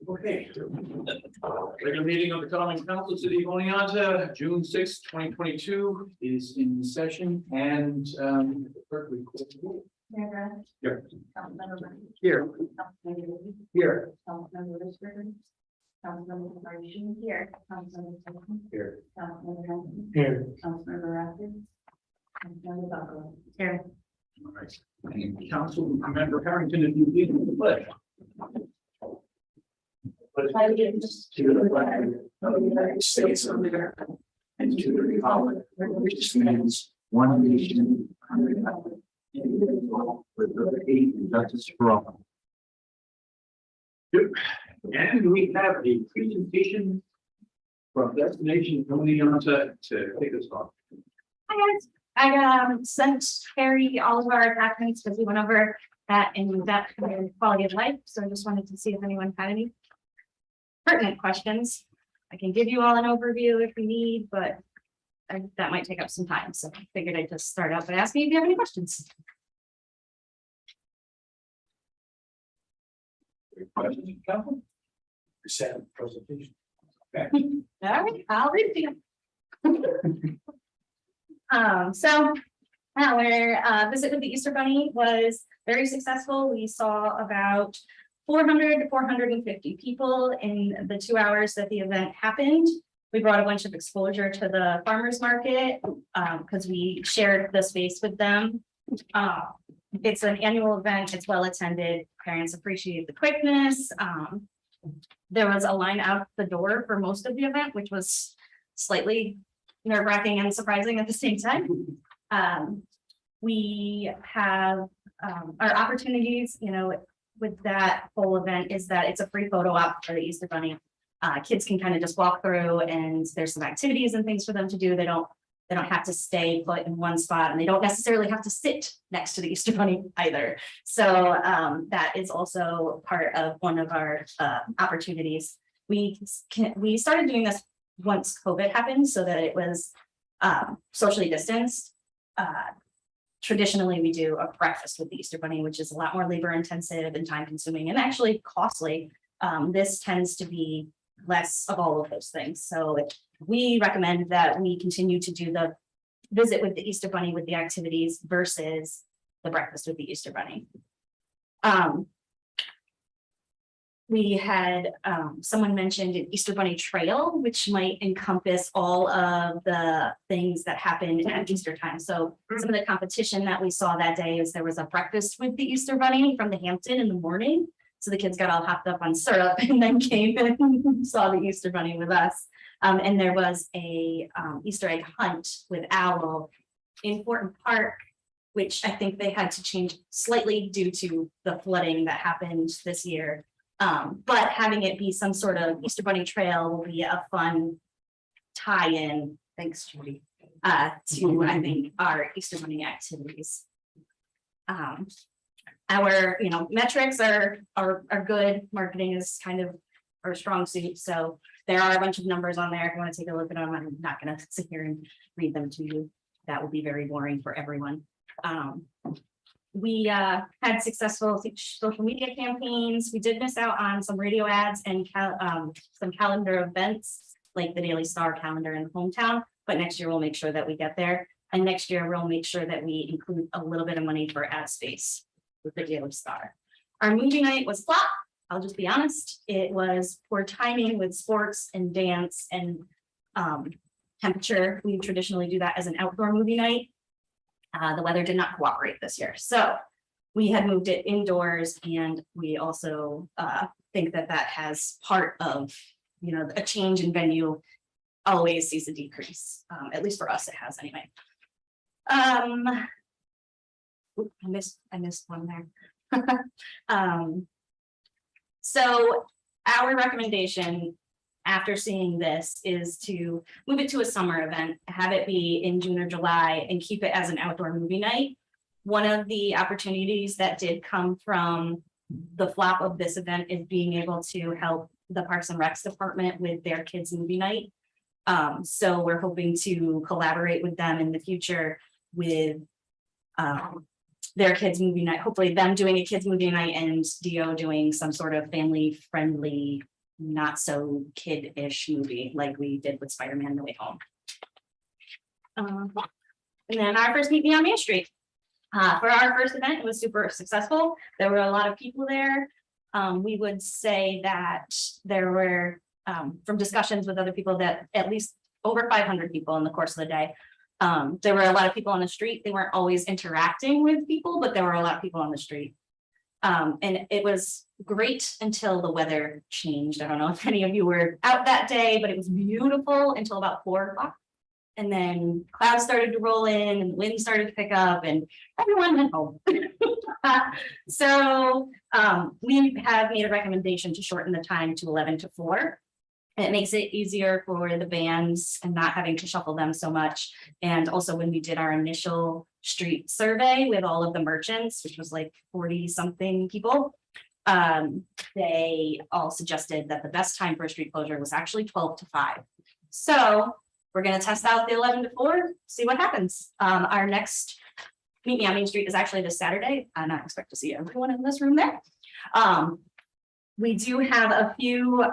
Okay. Regular meeting of the Common Council City of Oneonta, June 6th, 2022 is in session and the clerk will call the roll. Here. Here. Here. Councilmember Carson here. Councilmember Here. Here. Councilmember Rapids. Councilmember Buckle. Here. All right. And Council Member Harrington, if you lead the pledge. Allegiance To the flag of the United States of America and to the republic which stands one nation under God, indivisible, with liberty and justice for all. Good. And we have a presentation from Vaccination coming on to take us off. Hi guys, I sent Carrie all of our documents because we went over that in depth and quality of life. So I just wanted to see if anyone had any pertinent questions. I can give you all an overview if you need, but that might take up some time. So I figured I'd just start out by asking if you have any questions. Questions, Council? Set presentation. Okay. All right, I'll read it to you. So our visit with the Easter Bunny was very successful. We saw about 400 to 450 people in the 2 hours that the event happened. We brought a bunch of exposure to the farmers market because we shared the space with them. It's an annual event. It's well attended. Parents appreciate the quickness. There was a line out the door for most of the event, which was slightly nerve-wracking and surprising at the same time. We have our opportunities, with that whole event is that it's a free photo op for the Easter Bunny. Kids can kind of just walk through and there's some activities and things for them to do. They don't have to stay put in one spot and they don't necessarily have to sit next to the Easter Bunny either. So that is also part of one of our opportunities. We started doing this once COVID happened so that it was socially distanced. Traditionally, we do a breakfast with the Easter Bunny, which is a lot more labor intensive and time consuming and actually costly. This tends to be less of all of those things. So we recommend that we continue to do the visit with the Easter Bunny with the activities versus the breakfast with the Easter Bunny. We had someone mentioned an Easter Bunny trail, which might encompass all of the things that happened at Easter time. So some of the competition that we saw that day is there was a breakfast with the Easter Bunny from the Hampton in the morning. So the kids got all hopped up on syrup and then came and saw the Easter Bunny with us. And there was a Easter egg hunt with Owl in Fortin Park, which I think they had to change slightly due to the flooding that happened this year. But having it be some sort of Easter Bunny trail will be a fun tie-in, thanks Judy, to I think our Easter Bunny activities. Our metrics are good. Marketing is kind of our strong suit. So there are a bunch of numbers on there. If you want to take a look at them, I'm not going to sit here and read them to you. That would be very boring for everyone. We had successful social media campaigns. We did miss out on some radio ads and some calendar events like the Daily Star calendar in the hometown, but next year we'll make sure that we get there. And next year we'll make sure that we include a little bit of money for ad space with the Daily Star. Our movie night was flop. I'll just be honest. It was poor timing with sports and dance and temperature. We traditionally do that as an outdoor movie night. The weather did not cooperate this year. So we had moved it indoors and we also think that has part of, a change in venue always sees a decrease. At least for us, it has anyway. I missed one there. So our recommendation after seeing this is to move it to a summer event, have it be in June or July and keep it as an outdoor movie night. One of the opportunities that did come from the flop of this event is being able to help the Parks and Recs department with their kids movie night. So we're hoping to collaborate with them in the future with their kids movie night, hopefully them doing a kids movie night and Dio doing some sort of family friendly, not so kid-ish movie like we did with Spider-Man No Way Home. And then our first Meet Me on Main Street. For our first event, it was super successful. There were a lot of people there. We would say that there were, from discussions with other people, that at least over 500 people in the course of the day. There were a lot of people on the street. They weren't always interacting with people, but there were a lot of people on the street. And it was great until the weather changed. I don't know if any of you were out that day, but it was beautiful until about 4 o'clock. And then clouds started to roll in and the wind started to pick up and everyone went home. So we have made a recommendation to shorten the time to 11 to 4. And it makes it easier for the bands and not having to shuffle them so much. And also when we did our initial street survey with all of the merchants, which was like 40 something people, they all suggested that the best time for a street closure was actually 12 to 5. So we're going to test out the 11 to 4, see what happens. Our next Meet Me on Main Street is actually this Saturday, and I expect to see everyone in this room there. We do have a few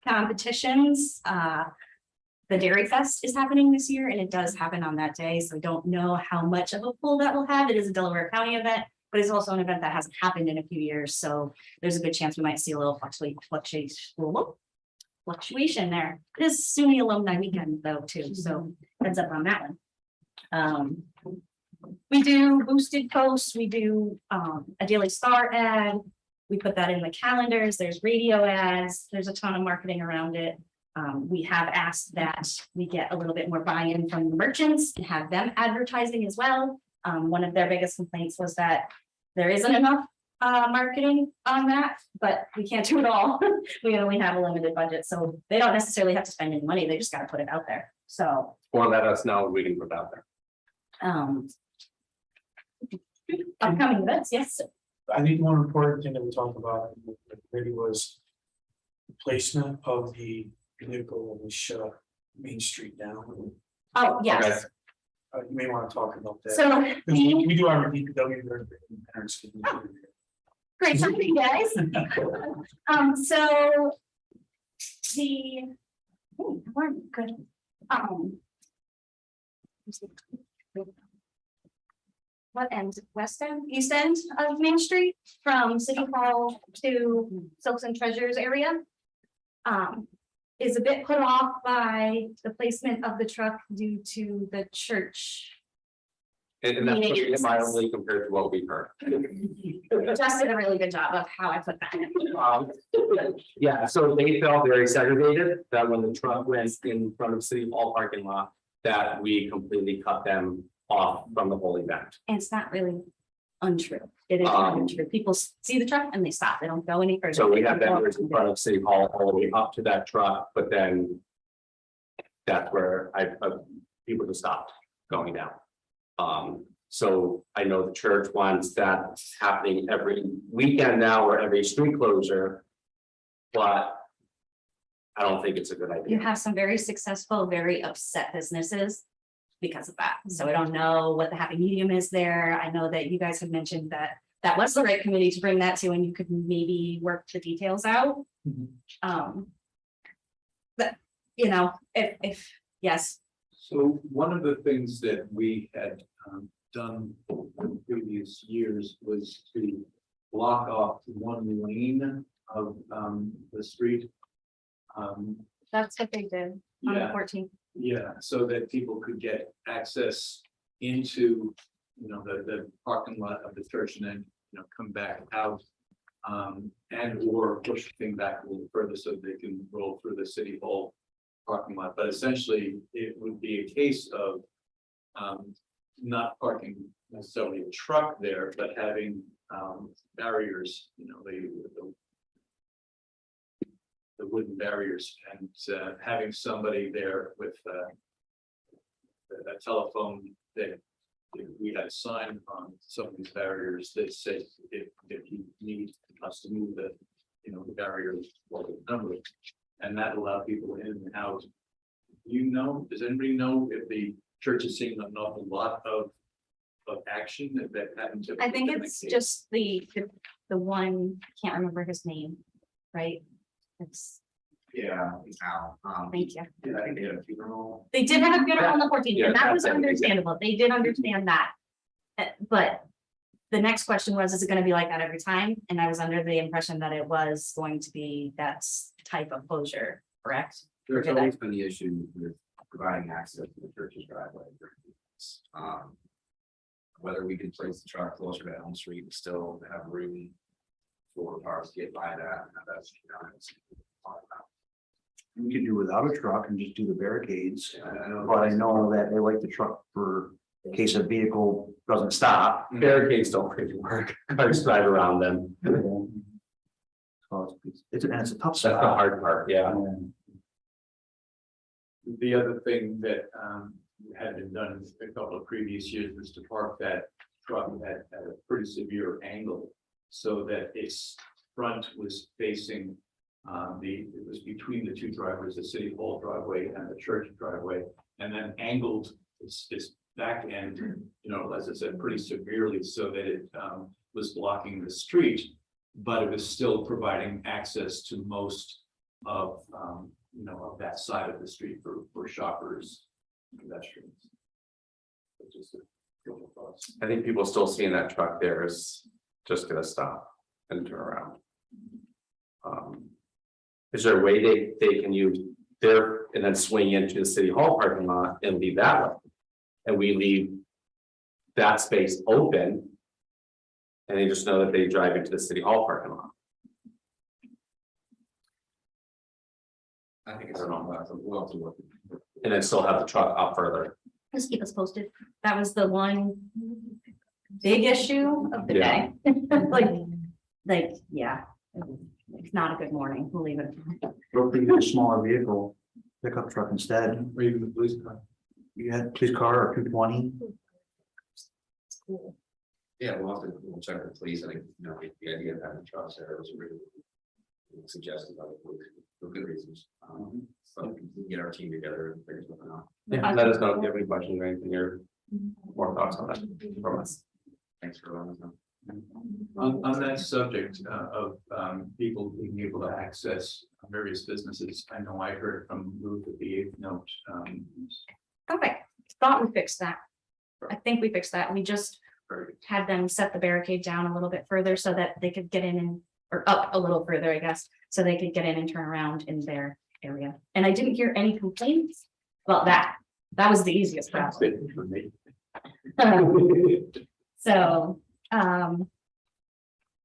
competitions. The Dairy Fest is happening this year, and it does happen on that day. So I don't know how much of a pull that will have. It is a Delaware County event, but it's also an event that hasn't happened in a few years. So there's a good chance we might see a little fluctuation there. It is SUNY alumni weekend though too, so heads up on that one. We do boosted posts, we do a Daily Star ad, we put that in the calendars, there's radio ads, there's a ton of marketing around it. We have asked that we get a little bit more buy-in from the merchants and have them advertising as well. One of their biggest complaints was that there isn't enough marketing on that, but we can't do it all. We only have a limited budget, so they don't necessarily have to spend any money, they just got to put it out there. So Or let us know, we can put it out there. upcoming events, yes. I think one important thing that we talked about maybe was placement of the vehicle when we shut Main Street down. Oh, yes. You may want to talk about that. So Because we do our DPW during parents. great something, guys. So the we're good. What end? West end, east end of Main Street from City Hall to Silks and Treasures area. Is a bit put off by the placement of the truck due to the church. And that's pretty mildly compared to what we heard. Just did a really good job of how I put that. Yeah, so they felt very segregated, that when the truck went in front of City Hall parking lot, that we completely cut them off from the whole event. And it's not really untrue. It is untrue. People see the truck and they stop. They don't go any further. So we have vendors in front of City Hall all the way up to that truck, but then that's where people just stopped going down. So I know the church wants that happening every weekend now or every street closure, but I don't think it's a good idea. You have some very successful, very upset businesses because of that. So I don't know what the happy medium is there. I know that you guys have mentioned that that was the right committee to bring that to, and you could maybe work the details out. But you know, if yes. So one of the things that we had done in previous years was to block off one lane of the street. That's what they did on the Yeah. 14th. Yeah, so that people could get access into, you know, the parking lot of the church and then, you know, come back out. And or push the thing back a little further so they can roll through the City Hall parking lot. But essentially, it would be a case of not parking necessarily a truck there, but having barriers, you know, the wooden barriers, and having somebody there with a telephone that we had a sign on some of these barriers that says if you need us to move the, you know, the barriers, well, the number, and that allowed people in and out. You know, does anybody know if the church is seeing an awful lot of action that hadn't. I think typically been it's the case? just the one, can't remember his name, right? It's, Yeah, now, thank you. I think they had a funeral. They did have a funeral on the 14th, Yeah, and that was that's it. understandable. They did understand that. But the next question was, is it gonna be like that every time? And I was under the impression that it was going to be that type of closure, correct? There's Forget always been the issue with providing access to the church's driveway. Whether we could place the truck closer to Elm Street and still have room for cars to get by that, that's, you know, it's. We could do without a truck and just do the barricades, I know. but I know that they like the truck for in case a vehicle doesn't stop. Barricades don't really work, cars drive around them, So it's a tough that's the spot. hard part, yeah. The other thing that had been done a couple of previous years was to park that truck at a pretty severe angle. So that its front was facing it was between the two driveways, the city hall driveway and the church driveway. And then angled its back end, you know, as I said, pretty severely so that it was blocking the street. But it was still providing access to most of you know, of that side of the street for shoppers, pedestrians. But just a couple of thoughts. I think people still seeing that truck there is just gonna stop and turn around. Is there a way they can use there and then swing into the city hall parking lot and leave that way? And we leave that space open. And they just know that they drive into the city hall parking lot. I think it's not, we'll have to look. And then still have the truck up further. Just keep us posted. That was the one big issue of the Yeah. day. Like, yeah, it's not a good morning, we'll leave it. Or if you get a smaller vehicle, pickup truck instead, Or even the police car. you had police car or 220. Yeah, we'll check with the police. I think, you know, the idea of having trucks there was really suggested by the police for good reasons. So we can get our team together and figure something out. Yeah, let us know if you have any questions or anything or more thoughts on that from us. Thanks for letting us know. On that subject of people being able to access various businesses, I know I heard from Ruth at the 8th note. Okay, thought we fixed that. I think we fixed that. We just had them set the barricade down a little bit further so that they could get in and, or up a little further, I guess, so they could get in and turn around in their area. And I didn't hear any complaints about that. That was the easiest That's problem. it for me.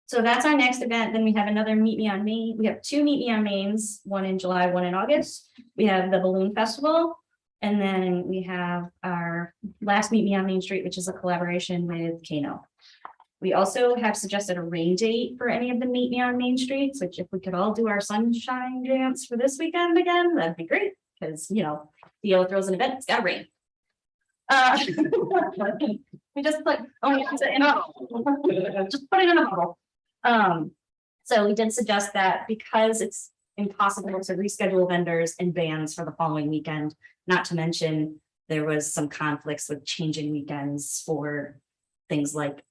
So that's our next event. Then we have another Meet Me on Main. We have two Meet Me on Mains, one in July, one in August. We have the Balloon Festival. And then we have our last Meet Me on Main Street, which is a collaboration with Kano. We also have suggested a rain date for any of the Meet Me on Main Streets, which if we could all do our sunshine dance for this weekend again, that'd be great. Because, you know, Theo throws an event, it's gotta rain. We just put, oh, it's in a, just put it in a bottle. So we did suggest that because it's impossible to reschedule vendors and bands for the following weekend, not to mention there was some conflicts with changing weekends for things like,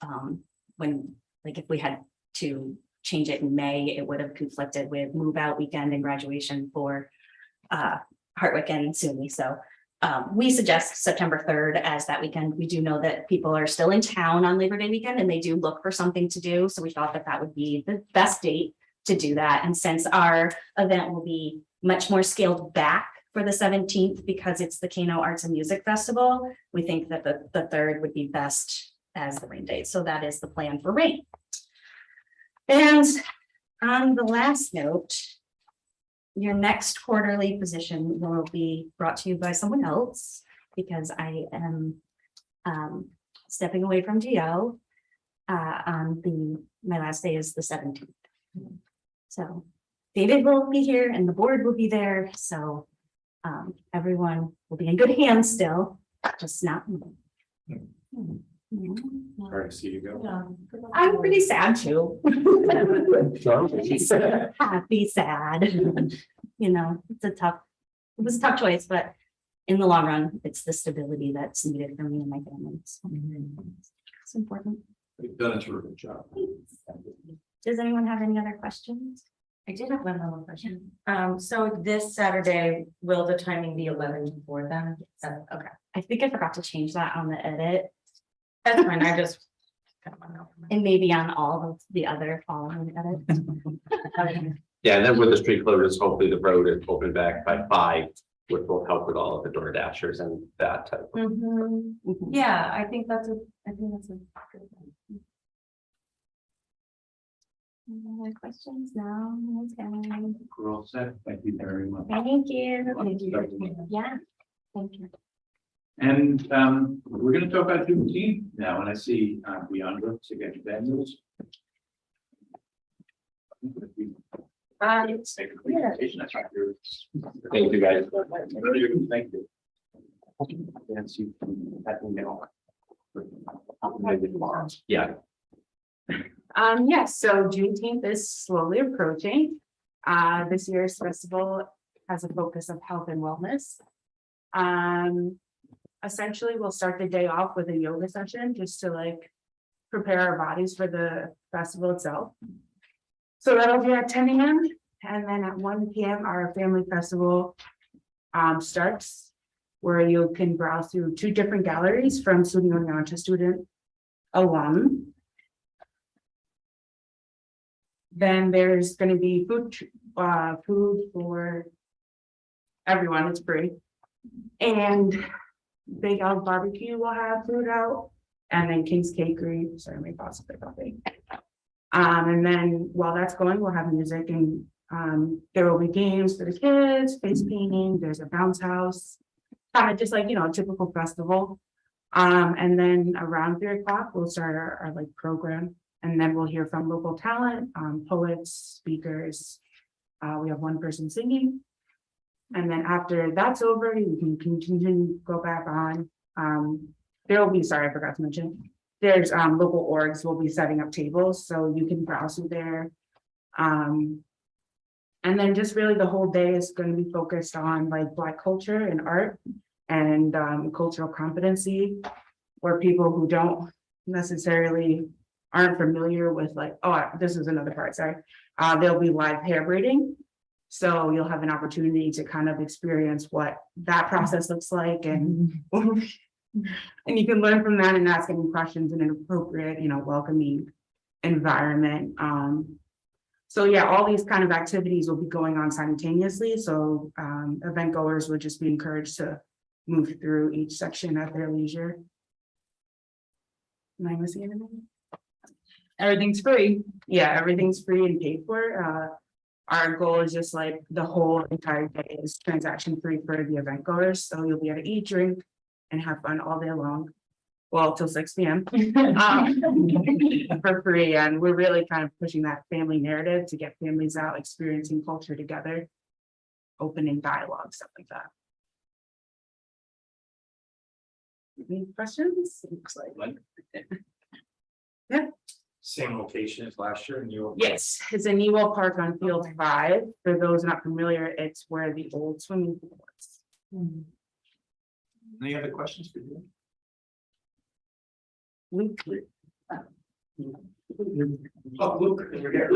when, like if we had to change it in May, it would have conflicted with move out weekend and graduation for, Hartwick and SUNY. So we suggest September 3rd as that weekend. We do know that people are still in town on Labor Day weekend and they do look for something to do. So we thought that that would be the best date to do that. And since our event will be much more scaled back for the 17th, because it's the Kano Arts and Music Festival, we think that the 3rd would be best as the rain date. So that is the plan for rain. And on the last note, your next quarterly position will be brought to you by someone else because I am stepping away from GO my last day is the 17th. So David will be here and the board will be there. So everyone will be in good hands still, just not me. Sorry to see you go. I'm pretty sad too. Happy, sad. You know, it was a tough choice, but in the long run, it's the stability that's needed for me and my family. So, It's important. You've done a terrific job. Does anyone have any other questions? I did have one more question. So this Saturday, will the timing be 11 to 4 then? Okay, I think I forgot to change that on the edit that's fine. I just. kind of wanna know. and maybe on all of the other following edits. Yeah, and then with the street closures, hopefully the road is open back by 5, which will help with all of the door dashers and that type of. Mhm. Yeah, I think that's a good thing. Any other questions? No. Okay. We're all set. Thank you very much. Thank you. Thank you. Yeah. Thank you. And we're gonna talk about Juneteenth now, and I see Leandra to get Daniels. Make a presentation. That's right. Thank you, guys. Thank you. Yes, you can let me know. Maybe tomorrow. Yeah, Yes, so Juneteenth is slowly approaching. This year's festival has a focus of health and wellness. Essentially, we'll start the day off with a yoga session just to like prepare our bodies for the festival itself. So that'll be at 10 a.m. and then at 1 p.m. our family festival starts, where you can browse through 2 different galleries from Untitled student alum. Then there's gonna be food for everyone, it's free. And Big Al's Barbecue will have food out, and then King's Cakery, sorry, my boss is coffee. And then while that's going, we'll have music and there will be games for the kids, face painting, there's a bounce house. Kind of just like, you know, a typical festival. And then around 3 o'clock, we'll start our like program. And then we'll hear from local talent, poets, speakers. We have 1 person singing. And then after that's over, you can continue, go back on. There will be, sorry, I forgot to mention, there's local orgs will be setting up tables, so you can browse through there. And then just really the whole day is going to be focused on like Black culture and art and cultural competency, where people who don't necessarily aren't familiar with like, oh, this is another part, sorry. There'll be live hair braiding. So you'll have an opportunity to kind of experience what that process looks like and you can learn from that and ask any questions in an appropriate, you know, welcoming environment. So yeah, all these kind of activities will be going on simultaneously. So event goers would just be encouraged to move through each section at their leisure. Am I missing anything? Everything's free. Yeah, everything's free and paid for. Our goal is just like the whole entire day is transaction free for the event goers. So you'll be able to eat, drink, and have fun all day long. Well, till 6 p.m. For free. And we're really kind of pushing that family narrative to get families out experiencing culture together, opening dialogue, stuff like that. Any questions? Looks like. Yeah. Same location as last year and you. Yes, it's in Ewell Park on Field 5. For those not familiar, it's where the old swimming pool was. Any other questions for you? Oh, look. You're here.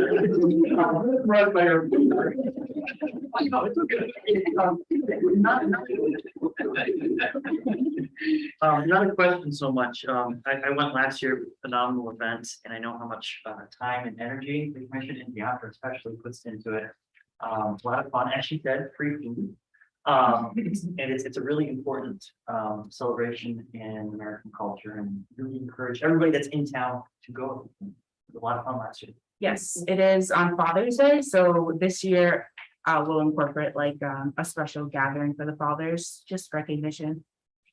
Right by your. I know, it's okay. Not a question so much. I went last year, phenomenal event, and I know how much time and energy the commission and the author especially puts into it. A lot of fun, as she said, free food. And it's a really important celebration in American culture, and really encourage everybody that's in town to go. It was a lot of fun last year. Yes, it is on Father's Day. So this year we'll incorporate like a special gathering for the fathers, just recognition.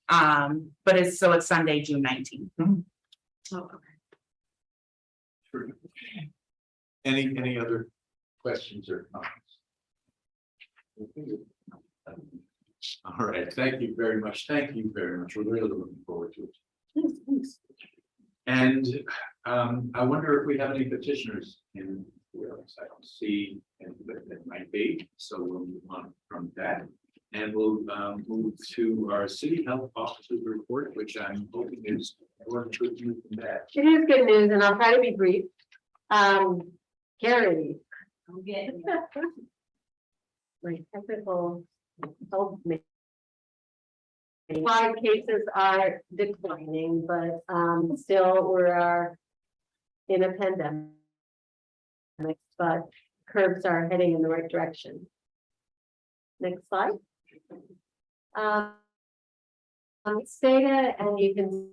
But it's Sunday, June 19th. Oh, okay. Sure. Any other questions or comments? All right, thank you very much. Thank you very much. We're really looking forward to it. And I wonder if we have any petitioners in the audience. I don't see any that might be, so we'll move on from that. And we'll move to our city health officer's report, which I'm hoping is more good news than bad. It is good news, and I'll try to be brief. Gary. I'm getting My technical help me. 5 cases are declining, but still we are in a pandemic. But curves are heading in the right direction. Next slide. It's data, and you can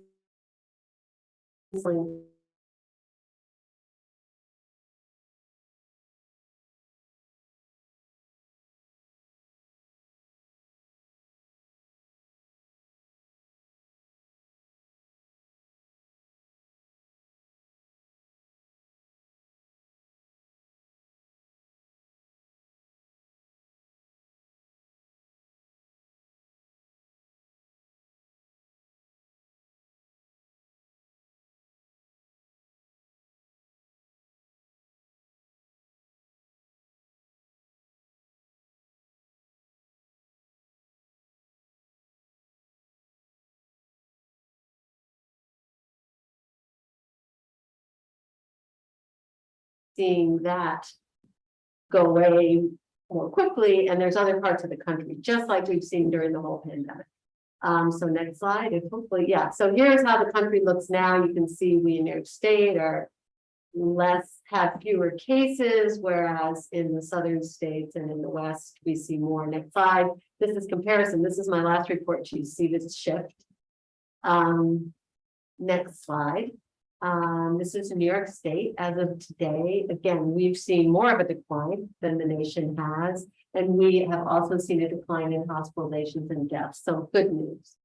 seeing that go away more quickly, and there's other parts of the country, just like we've seen during the whole pandemic. So next slide, and hopefully, yeah, so here's how the country looks now. You can see we in New York State are have fewer cases, whereas in the southern states and in the West, we see more. Next slide, this is comparison. This is my last report. You see this shift. Next slide. This is New York State as of today. Again, we've seen more of a decline than the nation has, and we have also seen a decline in hospitalizations and deaths. So good news.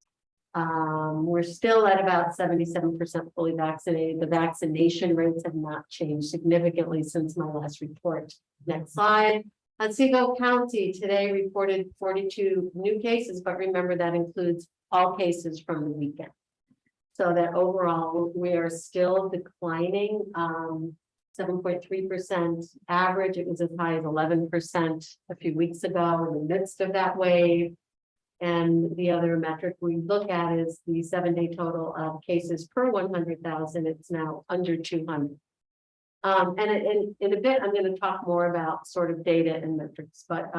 We're still at about 77% fully vaccinated. The vaccination rates have not changed significantly since my last report. Next slide. Otsego County today reported 42 new cases, but remember that includes all cases from the weekend. So that overall, we are still declining, 7.3% average. It was as high as 11% a few weeks ago in the midst of that wave. And the other metric we look at is the 7-day total of cases per 100,000. It's now under 200. And in a bit, I'm going to talk more about sort of data and metrics, but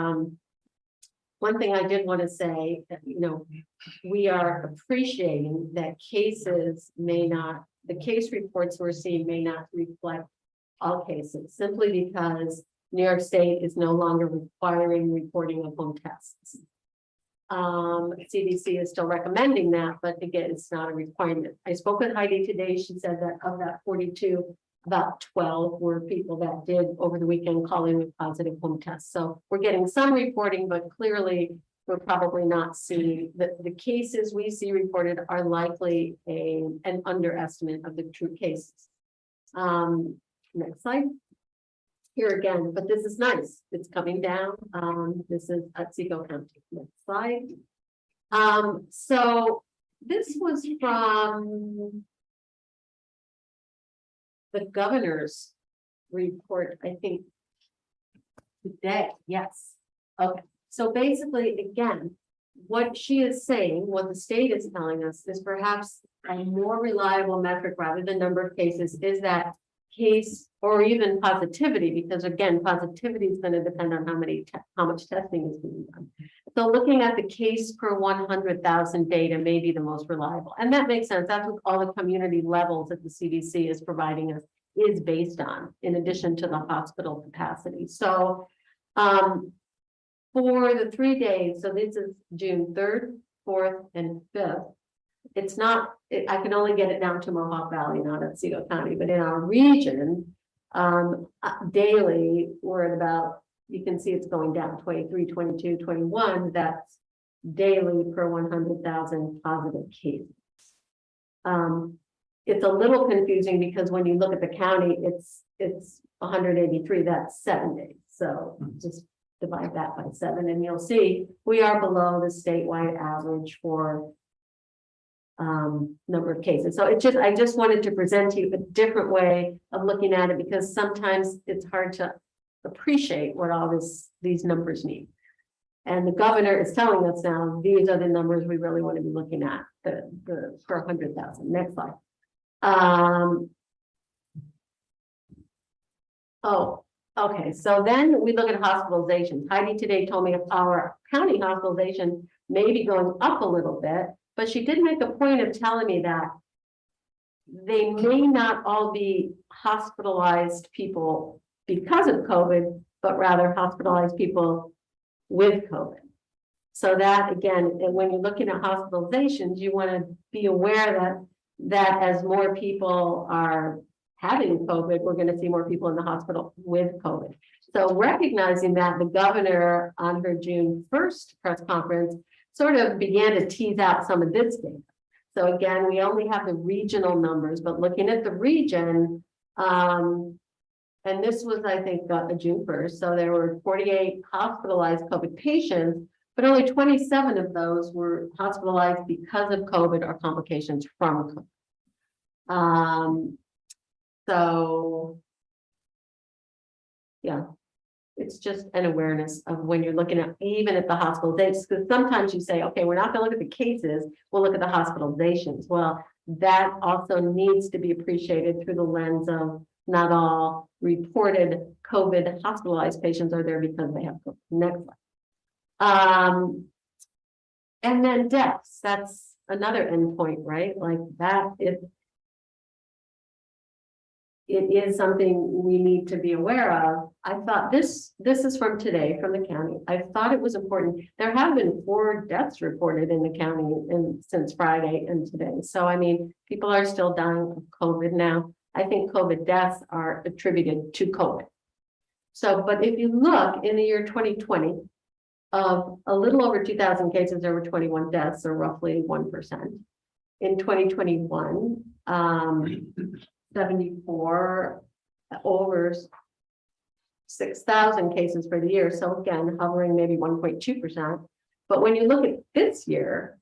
one thing I did want to say that, we are appreciating that the case reports we're seeing may not reflect all cases, simply because New York State is no longer requiring reporting of home tests. CDC is still recommending that, but again, it's not a requirement. I spoke with Heidi today. She said that of that 42, about 12 were people that did over the weekend call in with positive home tests. So we're getting some reporting, but clearly we're probably not seeing the cases we see reported are likely an underestimate of the true cases. Next slide. Here again, but this is nice. It's coming down. This is Otsego County. Next slide. So this was from the governor's report, I think, today. Yes. Okay. So basically, again, what she is saying, what the state is telling us is perhaps a more reliable metric rather than number of cases is that case or even positivity, because again, positivity is going to depend on how much testing is being done. So looking at the case per 100,000 data may be the most reliable. And that makes sense. That's what all the community levels that the CDC is providing us is based on, in addition to the hospital capacity. So for the 3 days, so this is June 3rd, 4th, and 5th. It's not, I can only get it down to Mohawk Valley, not at Otsego County, but in our region, daily, we're at about, you can see it's going down 23, 22, 21. That's daily per 100,000 positive cases. It's a little confusing because when you look at the county, it's 183, that's 7 days. So just divide that by 7 and you'll see we are below the statewide average for number of cases. So it's just, I just wanted to present to you a different way of looking at it, because sometimes it's hard to appreciate what all these numbers mean. And the governor is telling us now, these are the numbers we really want to be looking at, the per 100,000. Next slide. Oh, okay, so then we look at hospitalizations. Heidi today told me our county hospitalization may be going up a little bit, but she did make a point of telling me that they may not all be hospitalized people because of COVID, but rather hospitalized people with COVID. So that again, when you're looking at hospitalizations, you want to be aware that as more people are having COVID, we're going to see more people in the hospital with COVID. So recognizing that, the governor on her June 1st press conference sort of began to tease out some of this data. So again, we only have the regional numbers, but looking at the region, and this was, I think, June 1st. So there were 48 hospitalized COVID patients, but only 27 of those were hospitalized because of COVID or complications from COVID. So, yeah, it's just an awareness of when you're looking at, even at the hospitalizations, because sometimes you say, okay, we're not going to look at the cases, we'll look at the hospitalizations. Well, that also needs to be appreciated through the lens of not all reported COVID hospitalized patients are there because they have COVID. Next slide. And then deaths, that's another endpoint, right? Like that, it is something we need to be aware of. I thought this is from today, from the county. I thought it was important. There have been 4 deaths reported in the county since Friday and today. So, I mean, people are still dying of COVID now. I think COVID deaths are attributed to COVID. So, but if you look in the year 2020, of a little over 2,000 cases, there were 21 deaths, or roughly 1%. In 2021, 74 over 6,000 cases for the year. So again, hovering maybe 1.2%. But when you look at this year,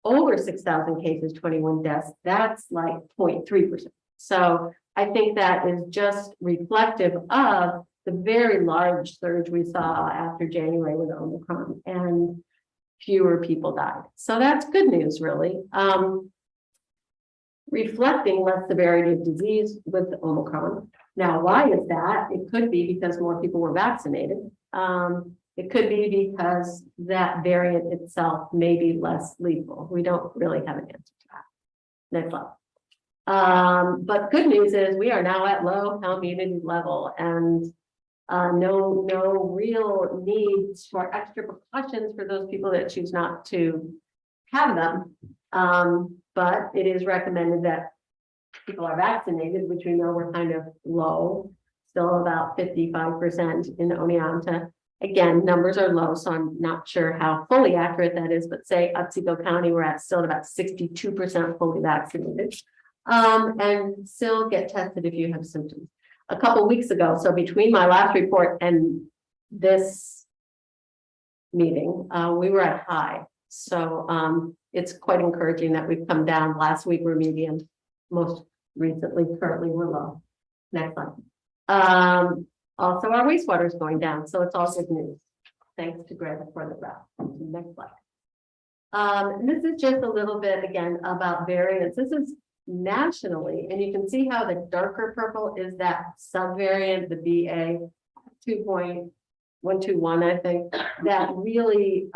over 6,000 cases, 21 deaths, that's like 0.3%. So I think that is just reflective of the very large surge we saw after January with Omicron, and fewer people died. So that's good news, really. Reflecting less severity of disease with Omicron. Now, why is that? It could be because more people were vaccinated. It could be because that variant itself may be less lethal. We don't really have an answer to that. Next slide. But good news is we are now at low immunity level, and no real needs for extra precautions for those people that choose not to have them. But it is recommended that people are vaccinated, which we know we're kind of low, still about 55% in Oneonta. Again, numbers are low, so I'm not sure how fully accurate that is, but say Otsego County, we're at still at about 62% fully vaccinated. And still get tested if you have symptoms. A couple weeks ago, so between my last report and this meeting, we were at high. So it's quite encouraging that we've come down. Last week we're medium, most recently, currently we're low. Next slide. Also our wastewater is going down, so it's all good news. Thanks to Greta for the graph. Next slide. This is just a little bit again about variants. This is nationally, and you can see how the darker purple is that subvariant, the BA 2.121, I think, that really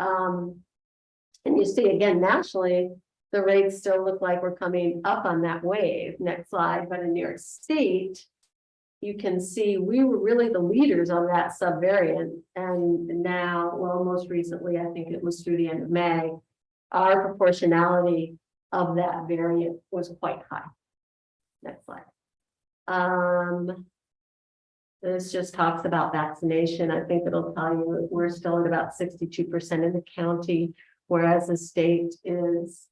and you see again nationally, the rates still look like we're coming up on that wave. Next slide. But in New York State, you can see we were really the leaders on that subvariant. And now, well, most recently, I think it was through the end of May, our proportionality of that variant was quite high. Next slide. This just talks about vaccination. I think it'll tell you we're still at about 62% in the county, whereas the state is,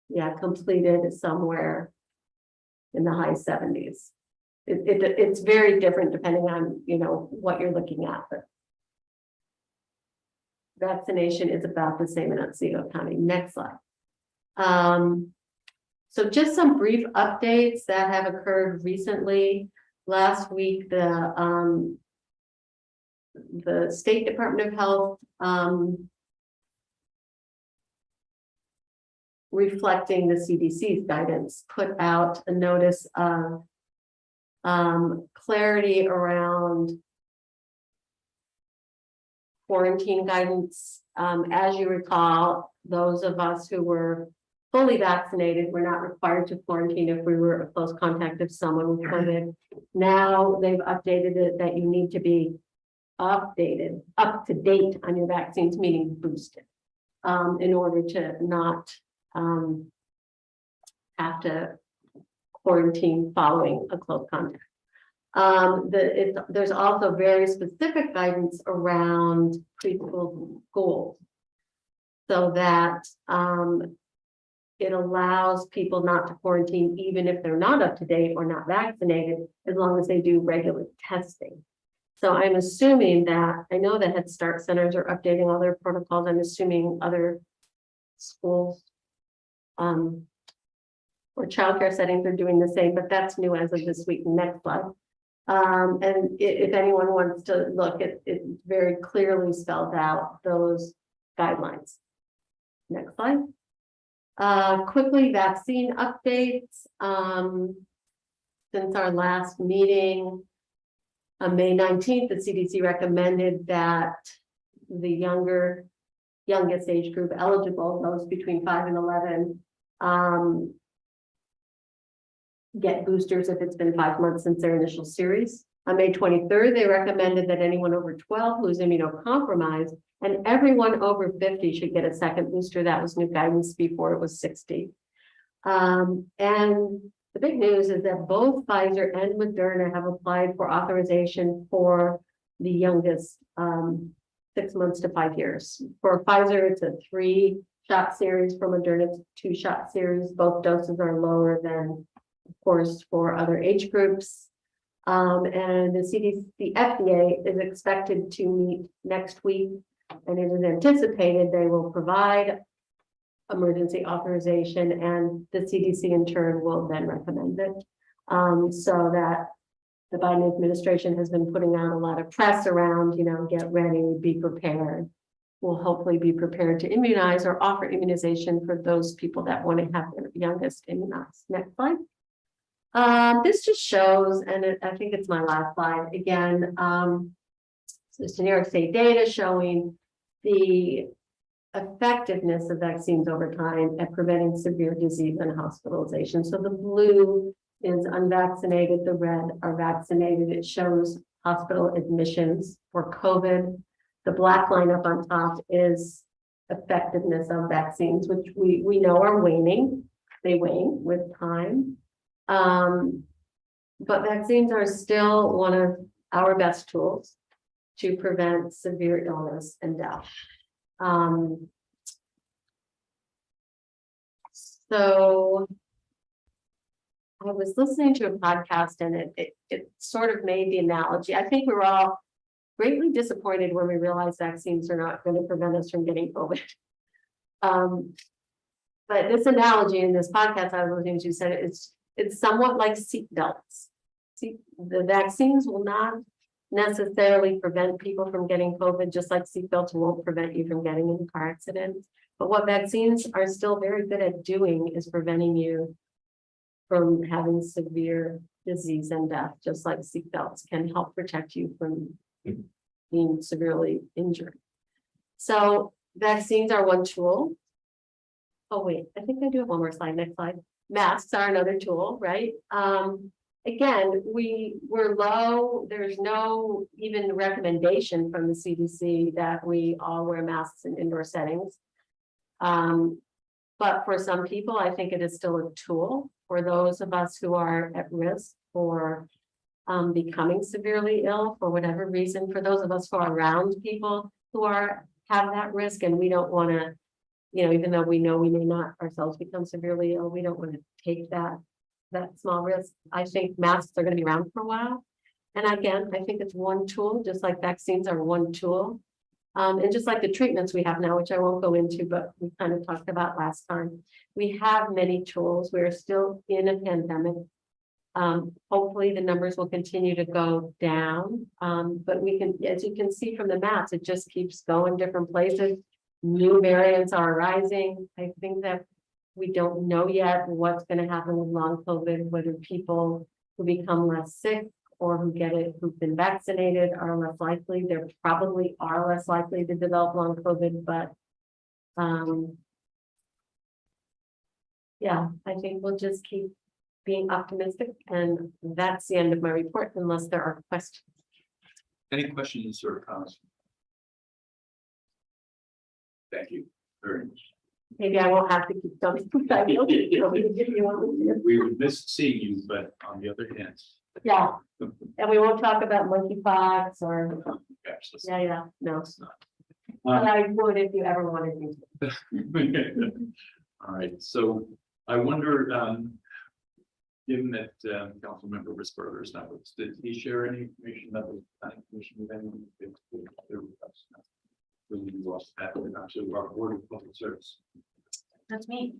yeah, completed somewhere in the high 70s. It's very different depending on, you know, what you're looking at, but vaccination is about the same in Otsego County. Next slide. So just some brief updates that have occurred recently. Last week, the the State Department of Health, reflecting the CDC's guidance, put out a notice of clarity around quarantine guidance. As you recall, those of us who were fully vaccinated were not required to quarantine if we were a close contact of someone with COVID. Now they've updated it that you need to be up to date on your vaccines, meaning boosted, in order to not have to quarantine following a close contact. There's also very specific guidance around preschool schools, so that it allows people not to quarantine even if they're not up to date or not vaccinated, as long as they do regular testing. So I'm assuming that, I know that Head Start centers are updating all their protocols. I'm assuming other schools or childcare settings are doing the same, but that's new as of this week. Next slide. And if anyone wants to look, it very clearly spells out those guidelines. Next slide. Quickly, vaccine updates. Since our last meeting on May 19th, the CDC recommended that the youngest age group eligible, those between 5 and 11, get boosters if it's been 5 months since their initial series. On May 23rd, they recommended that anyone over 12 who's immunocompromised and everyone over 50 should get a second booster. That was new guidance, before it was 60. And the big news is that both Pfizer and Moderna have applied for authorization for the youngest 6 months to 5 years. For Pfizer, it's a 3-shot series. For Moderna, it's a 2-shot series. Both doses are lower than, of course, for other age groups. And the FDA is expected to meet next week, and it is anticipated they will provide emergency authorization, and the CDC in turn will then recommend it. So that the Biden administration has been putting out a lot of press around, get ready, be prepared. We'll hopefully be prepared to immunize or offer immunization for those people that want to have their youngest immunized. Next slide. This just shows, and I think it's my last slide again. This New York State data showing the effectiveness of vaccines over time at preventing severe disease and hospitalization. So the blue is unvaccinated, the red are vaccinated. It shows hospital admissions for COVID. The black line up on top is effectiveness of vaccines, which we know are waning. They wane with time. But vaccines are still one of our best tools to prevent severe illness and death. So I was listening to a podcast, and it sort of made the analogy. I think we were all greatly disappointed when we realized vaccines are not going to prevent us from getting COVID. But this analogy in this podcast I was listening to said it's somewhat like seatbelts. The vaccines will not necessarily prevent people from getting COVID, just like seatbelts won't prevent you from getting in a car accident. But what vaccines are still very good at doing is preventing you from having severe disease and death, just like seatbelts can help protect you from being severely injured. So vaccines are one tool. Oh, wait, I think I do have one more slide. Next slide. Masks are another tool, right? Again, we're low. There's no even recommendation from the CDC that we all wear masks in indoor settings. But for some people, I think it is still a tool for those of us who are at risk for becoming severely ill for whatever reason. For those of us who are around people who have that risk, and we don't want to, even though we know we may not ourselves become severely ill, we don't want to take that small risk. I think masks are going to be around for a while. And again, I think it's one tool, just like vaccines are one tool. And just like the treatments we have now, which I won't go into, but we kind of talked about last time, we have many tools. We're still in a pandemic. Hopefully the numbers will continue to go down. But we can, as you can see from the maps, it just keeps going different places. New variants are arising. I think that we don't know yet what's going to happen with long COVID, whether people who become less sick or who get it, who've been vaccinated are less likely. There probably are less likely to develop long COVID, but yeah, I think we'll just keep being optimistic, and that's the end of my report unless there are questions. Any questions or comments? Thank you very much. Maybe I won't have to keep going. I will keep going if you want me to. We would miss seeing you, but on the other hand. Yeah, and we won't talk about monkeypox or, Gosh, let's- yeah, no, let's not. but I would if you ever wanted me to. All right, so I wonder, given that Councilmember Risberger is not with us, did he share any information that was planning commission with anyone? We lost that, we're not to our board of public service. That's me.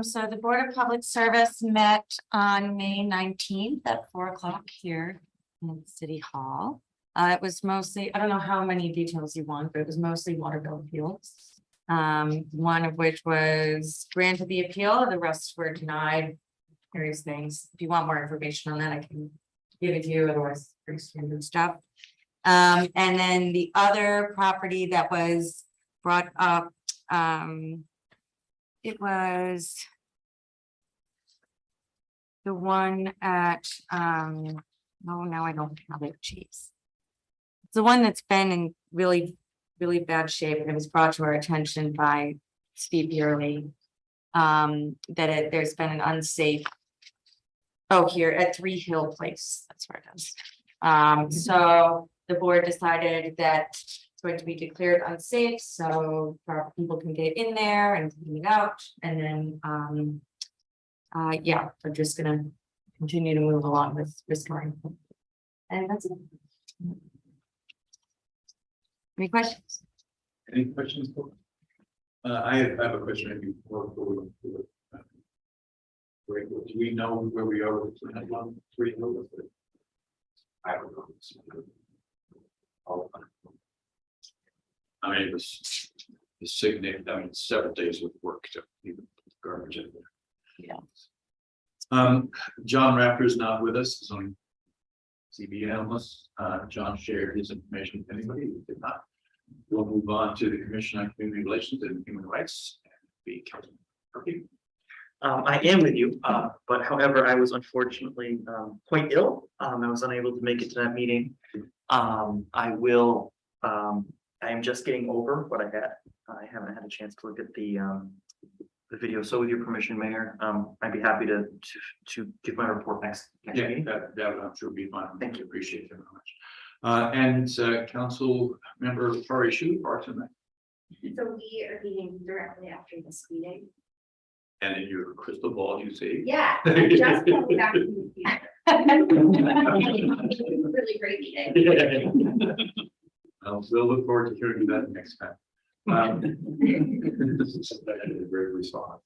So the Board of Public Service met on May 19th at 4 o'clock here in City Hall. It was mostly, I don't know how many details you want, but it was mostly water bill appeals. One of which was granted the appeal, the rest were denied, various things. If you want more information on that, I can give it to you, otherwise pretty standard stuff. And then the other property that was brought up, it was the one at, oh, now I don't have it, jeez. It's the one that's been in really bad shape, and it was brought to our attention by Steve Yearly. That there's been an unsafe. Oh, here at 3 Hill Place, that's where it is. So the board decided that it's going to be declared unsafe, so people can get in there and clean it out, and then yeah, we're just gonna continue to move along with restoring. And that's it. Any questions? Any questions? I have a question. Maybe before we go through it. Great. Do we know where we are with the 3 Hill? I don't know. I mean, it was significant. I mean, several days of work to even put garbage in there. Yeah. John Raptor is not with us. He's on CB analyst. John shared his information with anybody who did not. We'll move on to the Commission on Community Relations and Human Rights. Be Councilman. Okay. I am with you, but however, I was unfortunately quite ill. I was unable to make it to that meeting. I am just getting over what I had. I haven't had a chance to look at the video. So with your permission, Mayor, I'd be happy to give my report next Yeah, meeting. that I'm sure will be fine. Thank you. Appreciate it very much. And Council Member Kari Shu, Parks and Rec. So we are meeting directly after this meeting. And in your crystal ball, you see. Yeah, I just coming back from the theater. Really great meeting. We'll look forward to hearing that next time. This is a great response.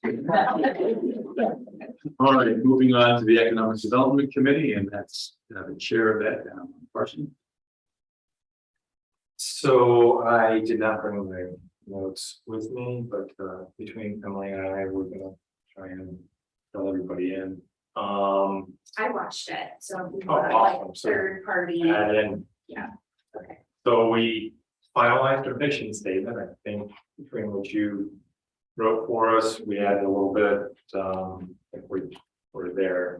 All right, moving on to the Economic Development Committee, and that's the chair of that, Carson. So I did not bring my notes with me, but between Emily and I, we're gonna try and fill everybody in. I watched it, so we Oh, got awesome. like So third party. add in. Yeah, okay. So we finalized our mission statement, I think, between what you wrote for us, we added a little bit, I think we're there.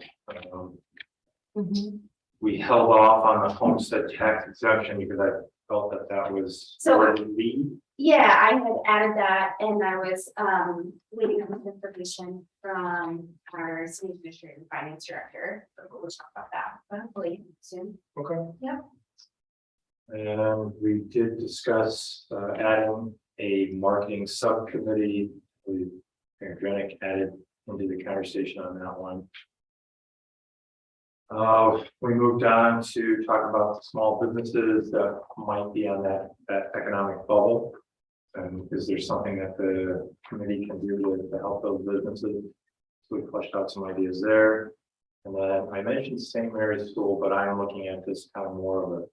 We held off on the homestead tax exemption because I felt that that was So- already lead. Yeah, I had added that and I was waiting on the information from our city administrator and finance director. But we'll talk about that, but hopefully soon. Okay. Yep. And we did discuss adding a marketing subcommittee. We Janik added into the conversation on that one. We moved on to talk about the small businesses that might be on that economic bubble. And is there something that the committee can do to help those businesses? So we fleshed out some ideas there. And then I mentioned St. Mary's School, but I'm looking at this kind of more of a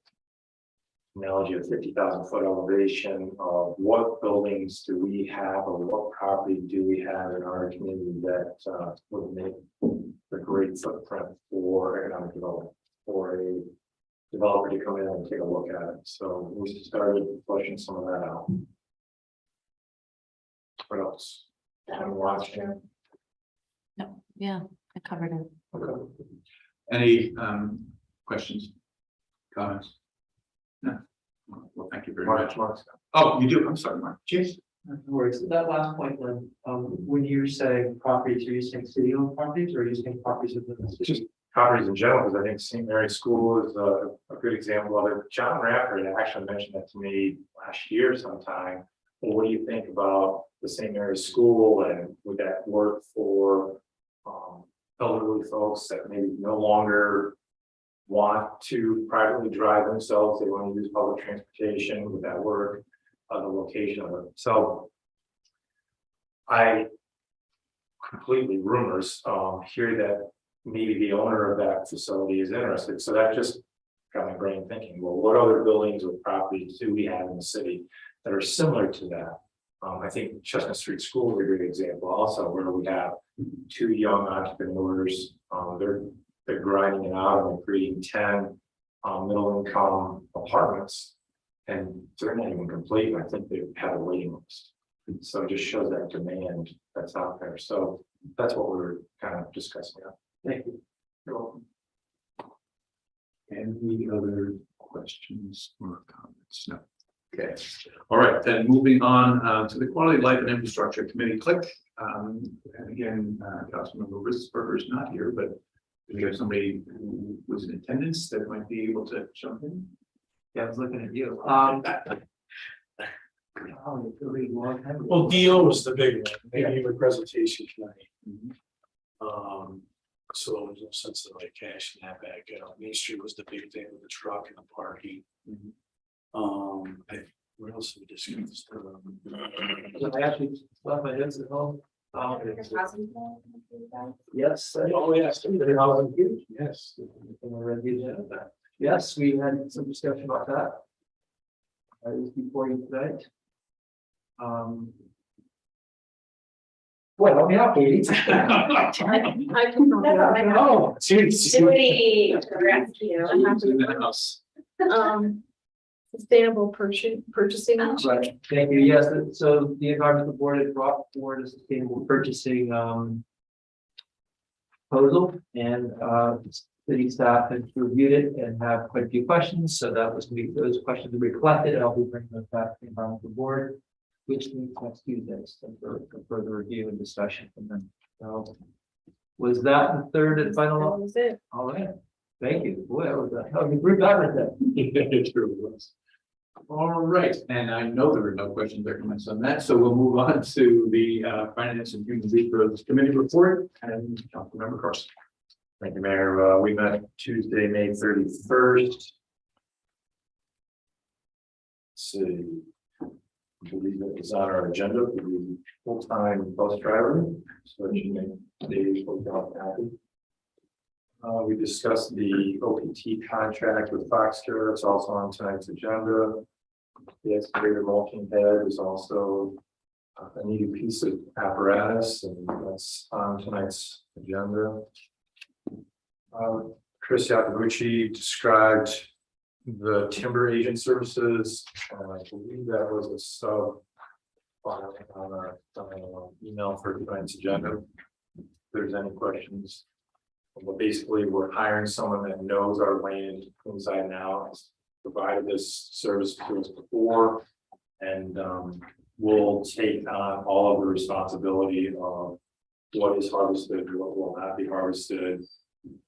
analogy of 50,000 foot elevation of what buildings do we have or what property do we have in our community that would make a great footprint for economic development, for a developer to come in and take a look at it. So we started pushing some of that out. What else? I'm watching. No, yeah, I covered it. Okay. Any questions, comments? No. Well, thank you very much. Mark's Oh, you do, I'm sorry, Mark. Jeez. No worries. That last point, Lynn, when you say properties, are you saying city-owned properties or are you saying properties within the city? just properties in general, because I think St. Mary's School is a good example of it. John Rafford actually mentioned that to me last year sometime. Well, what do you think about the St. Mary's School, and would that work for elderly folks that maybe no longer want to privately drive themselves, they want to use public transportation, would that work? The location of it. So I completely rumors hear that maybe the owner of that facility is interested. So that just got my brain thinking, well, what other buildings or properties do we have in the city that are similar to that? I think Chestnut Street School is a great example also, where we have two young entrepreneurs. They're grinding it out and they're creating 10 middle income apartments. And they're not even complete. I think they have a waiting list. So it just shows that demand that's out there. So that's what we were kind of discussing. Thank you. You're welcome. Any other questions or comments? No. Okay. All right, then moving on to the Quality of Life and Infrastructure Committee. Click. And again, Councilmember Risberger is not here, but do we have somebody who was in attendance that might be able to jump in? Yeah, I was looking at you. Well, DO was the big one, they gave a presentation tonight. So there was no sense of like cashing that back, Main Street was the big thing with the truck and the parking. What else did we discuss? I actually left my heads at home. Yes. Oh, yes. Yes. Yes, we had some discussion about that. That was before you tonight. Well, help me out, Katie. Oh, Duty rescue. In the house. Sustainable purchasing. Right, thank you. Yes, so the environmental board had brought forward a sustainable purchasing proposal, and city staff had reviewed it and have quite a few questions. So that was those questions will be collected, and I'll be bringing those back to the environmental board, which means next Tuesday, so for further review and discussion from them. So was that the third and final? That was it. All right, thank you. Boy, that was a group effort then. It truly was. All right, and I know there were no questions or comments on that, so we'll move on to the Finance and Human Resources Committee report and Councilmember Carson. thank you, Mayor. We met Tuesday, May 31st. See. I believe it was on our agenda for the full-time bus driver, so that you make the full-time happy. We discussed the OPT contract with Foxcare. It's also on tonight's agenda. The excavator mulching head is also a needed piece of apparatus, and that's on tonight's agenda. Chris Yacobucci described the timber agent services. I believe that was a sub on an email for tonight's agenda. If there's any questions. Well, basically, we're hiring someone that knows our land inside and out, has provided this service to us before, and will take on all of the responsibility of what is harvested, what will not be harvested,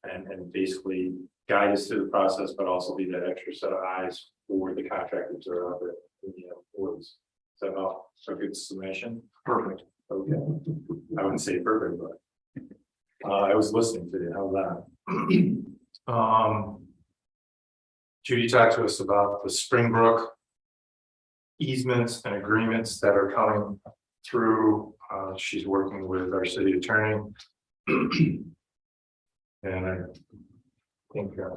and basically guide us through the process, but also be that extra set of eyes for the contractors that are out there in the woods. Is that a good summation? Perfect. Okay. I wouldn't say perfect, but. I was listening to you. How's that? Judy talked to us about the Springbrook easements and agreements that are coming through. She's working with our city attorney. And I think the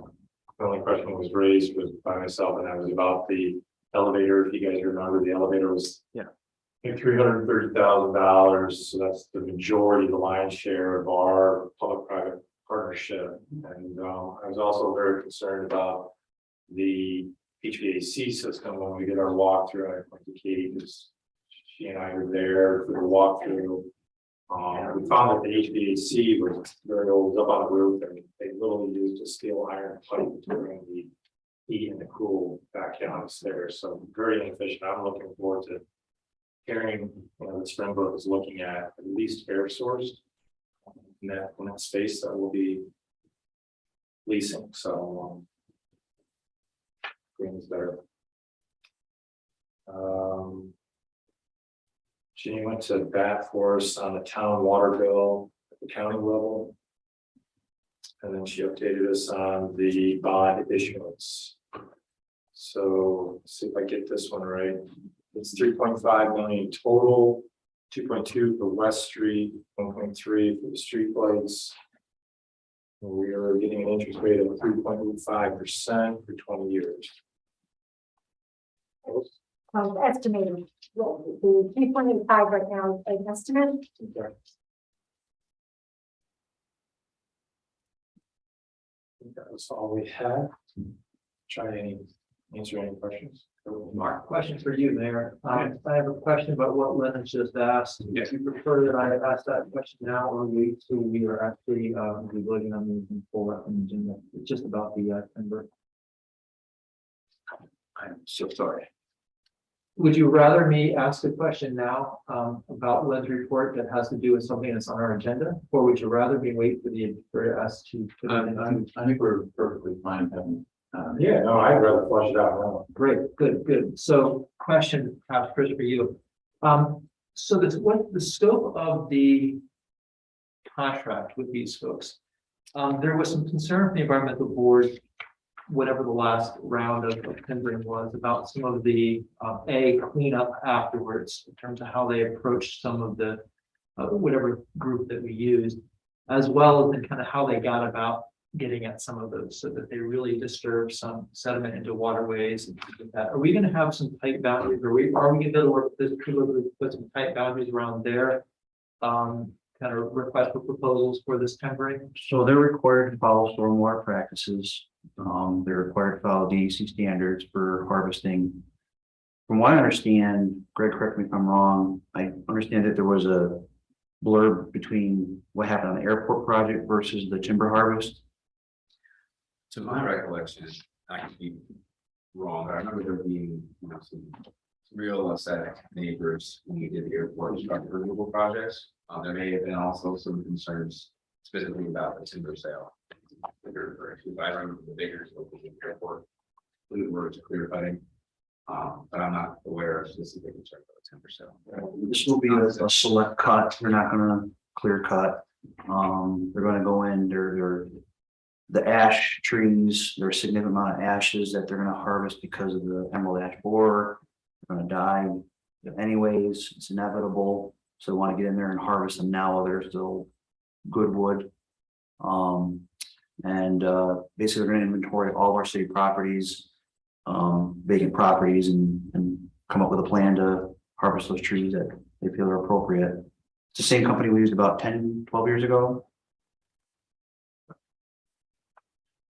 only question that was raised was by myself, and that was about the elevator. If you guys remember, the elevator was $330,000, so that's the majority, the lion's share of our public-private partnership. And I was also very concerned about the HVAC system when we did our walkthrough. I went to Katie because she and I were there for the walkthrough. We found that the HVAC was very old, it was up on the roof, and they literally used a steel iron pipe to bring the heat and the cool back down the stairs. So very inefficient. I'm looking forward to hearing, that Springbrook is looking at least air source in that space that will be leasing. So things there. She went to bat for us on the town water bill at the county level. And then she updated us on the bond issuance. So let's see if I get this one right. It's 3.5 million total, 2.2 for West Street, 1.3 for the street lights. We are getting an interest rate of 3.5% for 20 years. Estimated, the 3.85 right now is an estimate. Okay. I think that was all we had. Try to answer any questions. Mark, question for you, Mayor. I have a question about what Lennon just asked. If you prefer that I ask that question now or wait till we are actually be voting on these and pull up an agenda? It's just about the timber. I'm so sorry. Would you rather me ask a question now about Len's report that has to do with something that's on our agenda? Or would you rather me wait for us to? I think we're perfectly fine having. Yeah, no, I'd rather flush it out now. Great, good. So question perhaps Chris for you. So that's what the scope of the contract with these folks. There was some concern from the environmental board, whatever the last round of tendering was, about some of the cleanup afterwards in terms of how they approached some of the whatever group that we used, as well as in kind of how they got about getting at some of those so that they really disturb some sediment into waterways and things like that. Are we going to have some tight boundaries? Are we going to be able to work with this to put some tight boundaries around their kind of request for proposals for this tendering? So they're required to follow stormwater practices. They're required to follow DEC standards for harvesting. From what I understand, Greg, correct me if I'm wrong, I understand that there was a blurb between what happened on the airport project versus the timber harvest. To my recollection, I could be wrong, but I remember there being, some real upset neighbors when we did the airport structure removal projects. There may have been also some concerns specifically about the timber sale. I remember the bigger airport, we were clear cutting, but I'm not aware of specific concern about the timber sale. This will be a select cut. They're not gonna clear cut. They're gonna go in, they're the ash trees, there's a significant amount of ashes that they're gonna harvest because of the emerald ash borer. They're gonna die anyways, it's inevitable. So they want to get in there and harvest them now while they're still good wood. Basically they're gonna inventory all of our city properties, vacant properties and come up with a plan to harvest those trees that they feel are appropriate. It's the same company we used about 10, 12 years ago.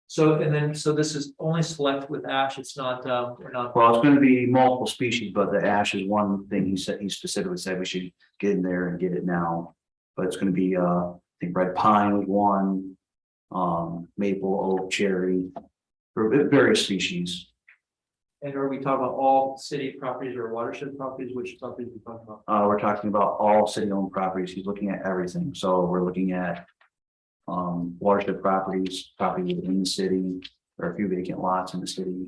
So this is only select with ash. It's not we're not. Well, it's going to be multiple species, but the ash is one thing he specifically said we should get in there and get it now. But it's going to be I think red pine was one, maple, oak, cherry, various species. And are we talking about all city properties or watershed properties? Which properties are we talking about? We're talking about all city-owned properties. He's looking at everything. So we're looking at watershed properties within the city. There are a few vacant lots in the city.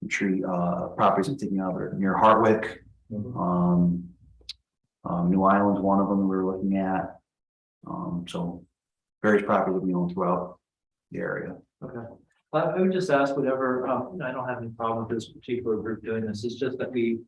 Tree properties I'm thinking of are near Hartwick. New Island's one of them we were looking at. So various properties that we own throughout the area. Okay. I would just ask whatever, I don't have any problem with this particular group doing this. It's just that we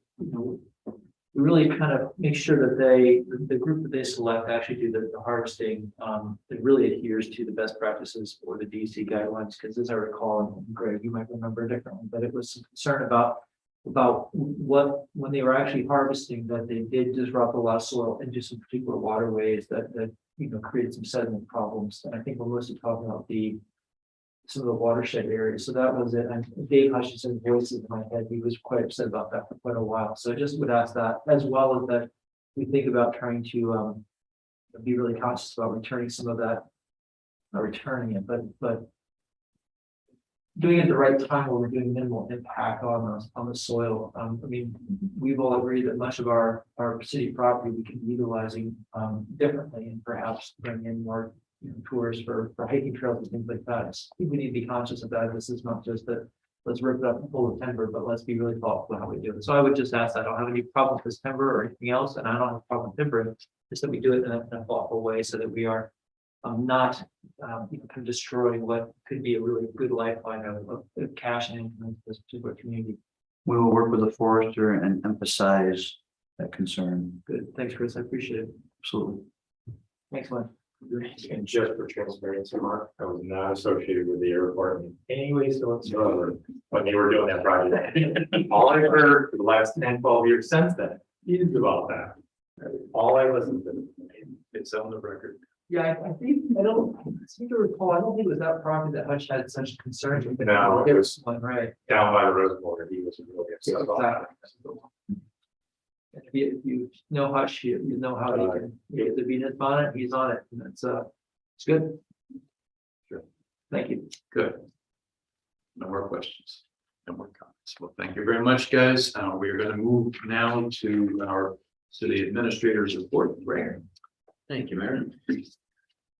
we really kind of make sure that they, the group that they select actually do the harvesting, that really adheres to the best practices or the DC guidelines, because as I recall, and Greg, you might remember differently, but it was some concern about what, when they were actually harvesting, that they did disrupt a lot of soil into some particular waterways that created some sediment problems. And I think we're mostly talking about some of the watershed areas. So that was it. And Dave Hutchinson voices in my head, he was quite upset about that for quite a while. So I just would ask that, as well as that we think about trying to be really conscious about returning some of that, not returning it, but doing it at the right time where we're doing minimal impact on the soil. I mean, we've all agreed that much of our city property we can be utilizing differently, and perhaps bring in more tours for hiking trails and things like that. I think we need to be conscious of that. This is not just that let's rip it up and full of timber, but let's be really thoughtful how we do it. So I would just ask, I don't have any problem with this timber or anything else, and I don't have a problem with timber, just that we do it in a thoughtful way so that we are not kind of destroying what could be a really good lifeline of cash and income to this particular community. We will work with the forester and emphasize that concern. Good, thanks, Chris, I appreciate it. Absolutely. Thanks, Glenn. And just for transparency, Mark, I was not associated with the airport in any way whatsoever when they were doing that project. All I heard for the last 10, 12 years since then is about that. All I listened to. It's on the record. Yeah, I think, I don't seem to recall, I don't think it was that property that Hutch had such concerns with. No, it was- One, right. Down by the reservoir, he was really upset about that. Exactly. If you know Hutch, you know how they can, if the beat is on it, he's on it, and it's good. Sure. Thank you. Good. No more questions. No more comments. Well, thank you very much, guys. We are going to move now to our city administrator's report. Ray. Thank you, Mayor.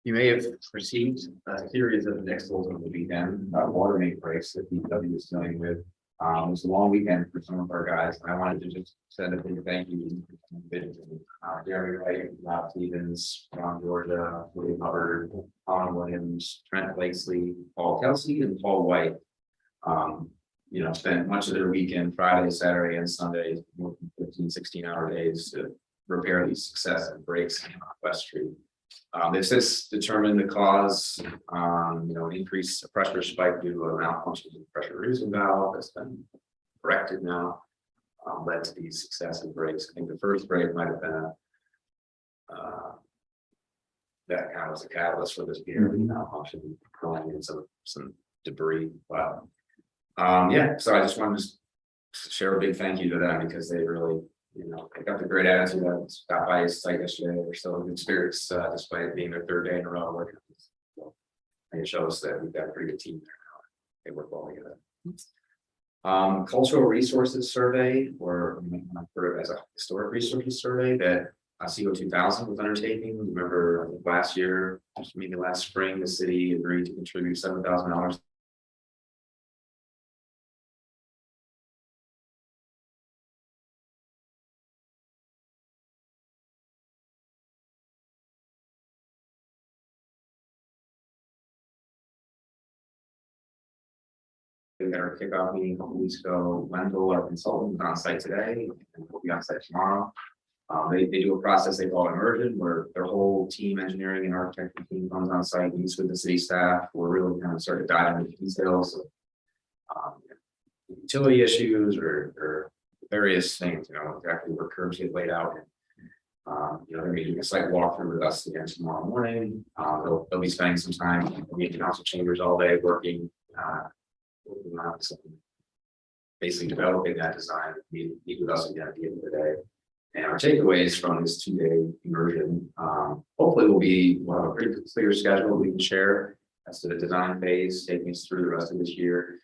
You may have received a series of nixels over the weekend, water main breaks that DPW is dealing with. It was a long weekend for some of our guys, and I wanted to just send a big thank you to individuals. Gary Wright, Rob Stevens, Ron Georgia, William Hubbard, Colin Williams, Trent Blakesley, Paul Kelsey, and Paul White. Spent much of their weekend, Friday, Saturday, and Sunday, working 15, 16-hour days to repair these successive breaks on West Street. This has determined the cause, increase the pressure spike due to a malfunction in the pressure reducing valve that's been corrected now, led to these successive breaks. I think the first break might have been that kind of was a catalyst for this beer malfunction, pulling in some debris. But so I just wanted to share a big thank you to them, because they really, they got the great attitude. I stopped by his site yesterday. They're still in good spirits, despite it being their third day in a row working. So it shows that we've got a pretty good team there now. They work well together. Cultural resources survey, or as a historic resources survey that CO 2000 was undertaking. Remember, I think last year, maybe last spring, the city agreed to contribute $7,000. We got our kickoff meeting a couple weeks ago. Wendell, our consultant, is on site today, and will be on site tomorrow. They do a process they call immersion, where their whole team, engineering and architecture team, comes on site, meets with the city staff. We're really kind of start to dive into the details of utility issues or various things, exactly where curves get laid out. They're going to be doing a site walkthrough with us again tomorrow morning. They'll be spending some time in the council chambers all day working on basically developing that design. Meet with us again at the end of the day. And our takeaways from this 2-day immersion, hopefully we'll have a pretty clear schedule we can share as to the design phase, taking us through the rest of this year.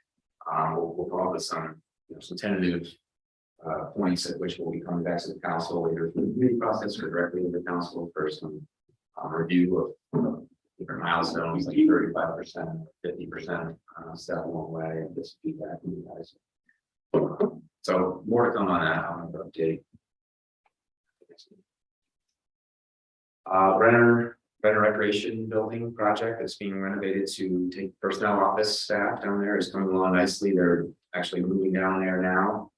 We'll come up with some tentative points at which we'll be coming back to the council either through the committee process or directly to the council for some review of different milestones, like 35%, 50% step along the way, and just feedback from you guys. So more to come on that. I'm going to update. Renner Recreation Building project that's being renovated to take personnel office staff down there is coming along nicely. They're actually moving down there now.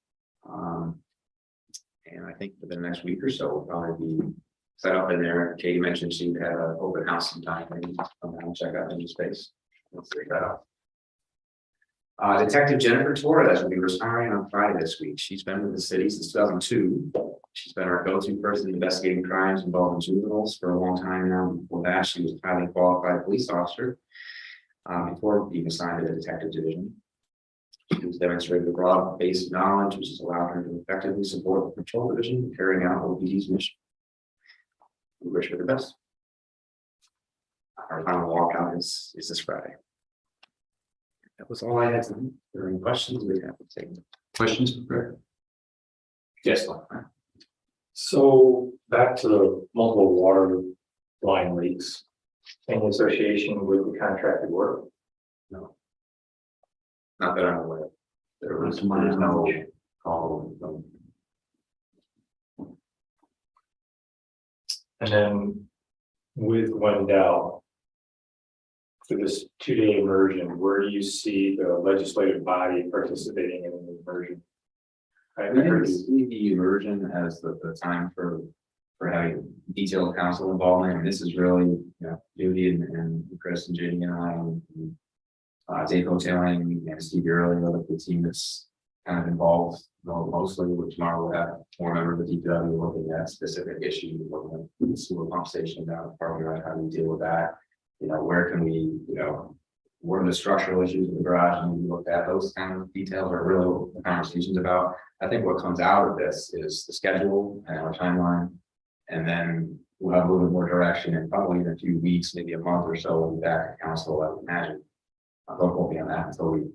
And I think for the next week or so, we'll probably be set up in there. Katie mentioned she'd have an open house sometime and come down and check out the new space. Let's figure that out. Detective Jennifer Torres will be retiring on Friday this week. She's been with the city since 2002. She's been our go-to person investigating crimes involving juveniles for a long time now. Before that, she was a highly qualified police officer before being assigned to the detective division. She has demonstrated a broad base of knowledge, which has allowed her to effectively support the patrol division in carrying out OPD's mission. We wish her the best. Our final walkout is this Friday. That was all I had. If there are any questions, we have to take them. Questions for Greg? Yes. So back to the multiple water line leaks. In association with the contracted work. No. Not that I'm aware of. There was no call. And then with Wendell. For this 2-day immersion, where do you see the legislative body participating in the immersion? I We didn't heard see the immersion as the time for having detailed council involvement, and this is really, you know, Judy and Chris and Jenny and I, and Dave Hoteling and Steve Early, the team that's kind of involved mostly, which tomorrow we'll have more members of the DPW looking at specific issues, looking at the sewer pump station down at Park Drive, how do we deal with that? You know, where can we, you know, what are the structural issues in the garage, and we look at those kind of details are really what the conversations about. I think what comes out of this is the schedule and our timeline, and then we'll have a little bit more direction, and probably in a few weeks, maybe a month or so, we'll be back at council, I would imagine. Don't hold me on that until we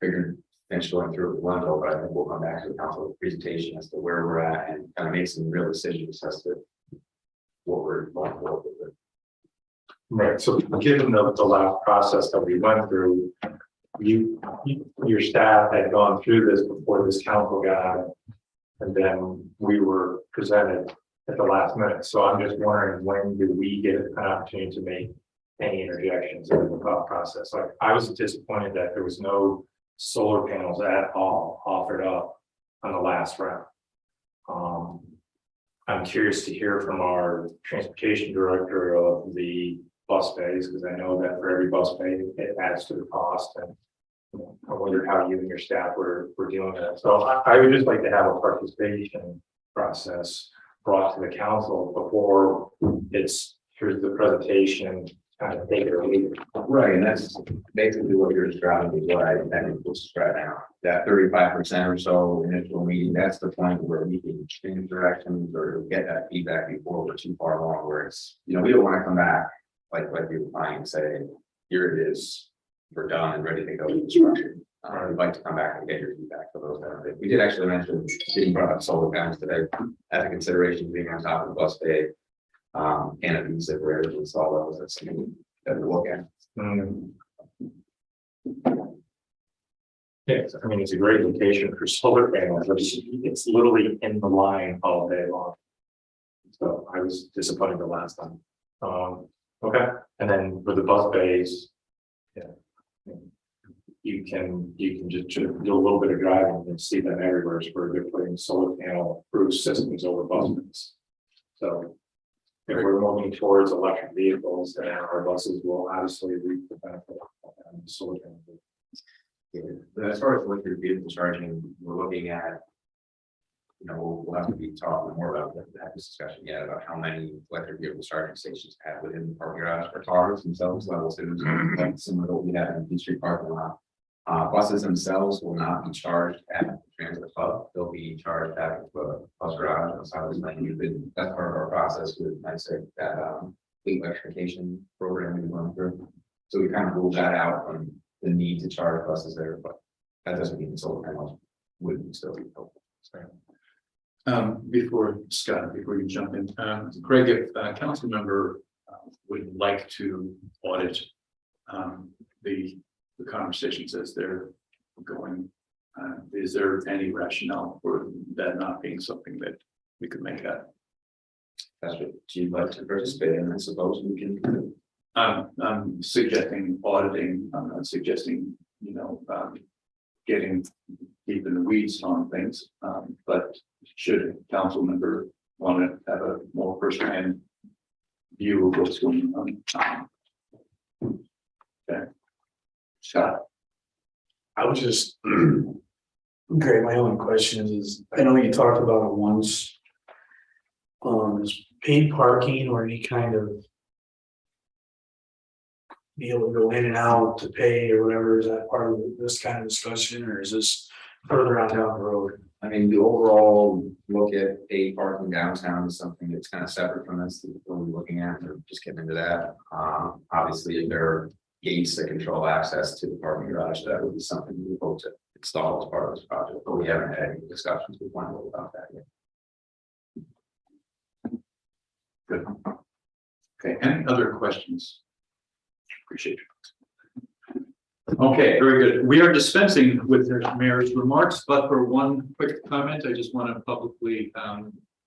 finish going through with Wendell, but I think we'll come back to the council presentation as to where we're at and kind of make some real decisions as to what we're going forward with. Right, so given the last process that we went through, your staff had gone through this before this council got it. And then we were presented at the last minute, so I'm just wondering, when do we get an opportunity to make any interjections in the thought process? Like, I was disappointed that there was no solar panels at all offered up on the last round. I'm curious to hear from our transportation director of the bus bays, because I know that for every bus bay, it adds to the cost, and I wonder how you and your staff were dealing with it. So I would just like to have a participation process brought to the council before it's through the presentation, kind of take it or leave it. Right, and that's basically what you're describing is what I was describing now. That 35% or so initial meeting, that's the point where we can change directions or get that feedback before we're too far along, where it's, you know, we don't want to come back like you were fine and say, here it is, we're done and ready to go to construction. We'd like to come back and get your feedback for those benefits. We did actually mention, getting brought up solar panels today as a consideration, being on top of the bus bay. Canopies that were able to install those, that's something that we look at. Yes, I mean, it's a great location for solar panels, but it's literally in the line all day long. So I was disappointed the last time. Okay, and then for the bus bays, yeah. You can just do a little bit of driving and see them everywhere, where they're putting solar panel roof systems over bus bays. So if we're moving towards electric vehicles, then our buses will obviously reap the benefit of the solar panel. Yeah, but as far as electric vehicle charging, we're looking at, you know, we'll have to be talking more about that discussion yet about how many electric vehicle charging stations have within the parking garage for cars themselves, level twos, similar to what we have in the street parking lot. Buses themselves will not be charged at the transit hub. They'll be charged at the bus garage outside of the lane. That's part of our process with, I'd say, that fleet electrification program we went through. So we kind of ruled that out from the need to charge buses there, but that doesn't mean the solar panels wouldn't still be helpful. Before Scott, before you jump in, Greg, if a council member would like to audit the conversations as they're going, is there any rationale for that not being something that we could make that? That's what you'd like to participate in, I suppose we can. I'm suggesting auditing. I'm not suggesting, you know, getting deep in the weeds on things, but should a council member want to have a more firsthand view of what's going on. Okay. Scott. I was just. Okay, my only question is, I know you talked about it once. Is paid parking or any kind of. Be able to go in and out to pay or whatever, is that part of this kind of discussion, or is this further on down the road? I mean, the overall look at a parking downtown is something that's kind of separate from this, that we're looking at, or just getting into that. Obviously, if there are gates that control access to the parking garage, that would be something we hope to install as part of this project, but we haven't had any discussions with one about that yet. Good. Okay, any other questions? Appreciate it. Okay, very good. We are dispensing with the mayor's remarks, but for one quick comment, I just want to publicly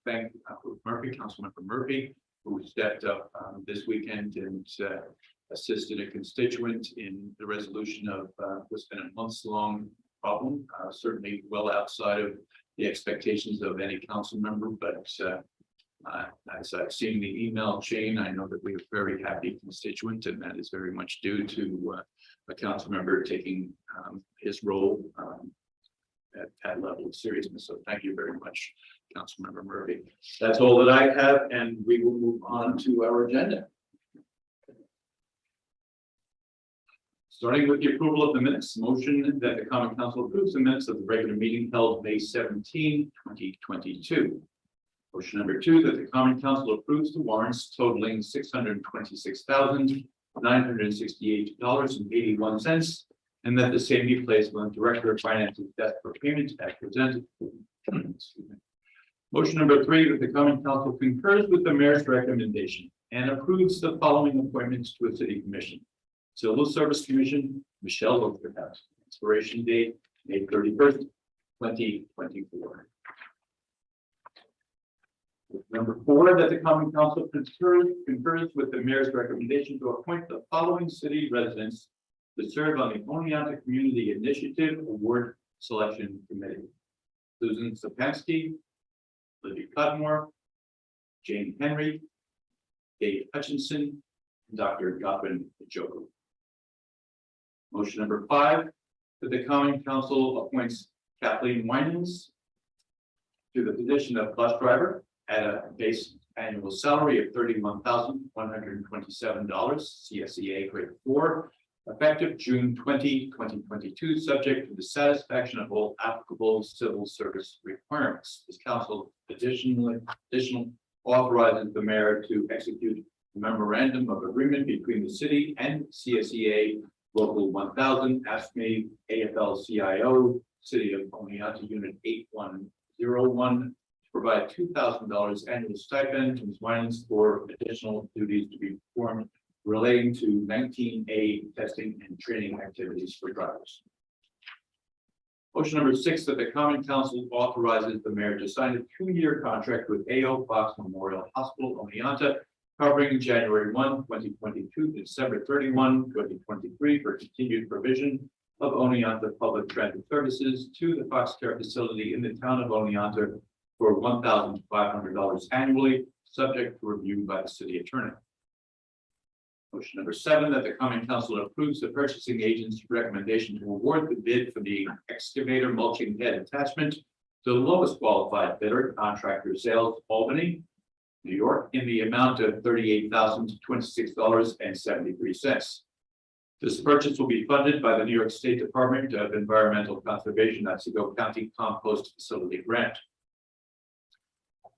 thank Councilmember Murphy, who stepped up this weekend and assisted a constituent in the resolution of what's been a months-long problem, certainly well outside of the expectations of any council member, but as I've seen the email chain, I know that we have a very happy constituent, and that is very much due to a council member taking his role at that level of seriousness. So thank you very much, Councilmember Murphy. That's all that I have, and we will move on to our agenda. Starting with the approval of the minutes, motion that the Common Council approves the minutes of the regular meeting held May 17, 2022. Motion number 2, that the Common Council approves the warrants totaling $626,968.81, and that the same be placed on the Director of Finance's desk for payment as presented. Motion number 3, that the Common Council concurs with the mayor's recommendation and approves the following appointments to a city commission. Civil Service Commission, Michelle Oakerhouse, expiration date May 31st, 2024. Number 4, that the Common Council concurs with the mayor's recommendation to appoint the following city residents to serve on the Oneonta Community Initiative Award Selection Committee: Susan Sapansky, Libby Cudmore, Jane Henry, Dave Hutchinson, and Dr. Godwin Njoku. Motion number 5, that the Common Council appoints Kathleen Winans to the position of bus driver at a base annual salary of $31,127, CSEA grade 4, effective June 20, 2022, subject to the satisfaction of all applicable civil service requirements. This council additionally authorizes the mayor to execute a memorandum of agreement between the city and CSEA Local 1000, AFSCME, AFL-CIO, City of Oneonta Unit 8101, provide $2,000 annual stipend to Ms. Winans for additional duties to be performed relating to 19A testing and training activities for drivers. Motion number 6, that the Common Council authorizes the mayor to sign a 2-year contract with A.O. Fox Memorial Hospital, Oneonta, covering January 1, 2022 to December 31, 2023 for continued provision of Oneonta public transit services to the Fox Care facility in the town of Oneonta for $1,500 annually, subject to review by the city attorney. Motion number 7, that the Common Council approves the purchasing agent's recommendation to award the bid for the excavator mulching head attachment to the lowest qualified bidder, Contractor Sales Albany, New York, in the amount of $38,026.73. This purchase will be funded by the New York State Department of Environmental Conservation Otsego County Compost Facility Grant.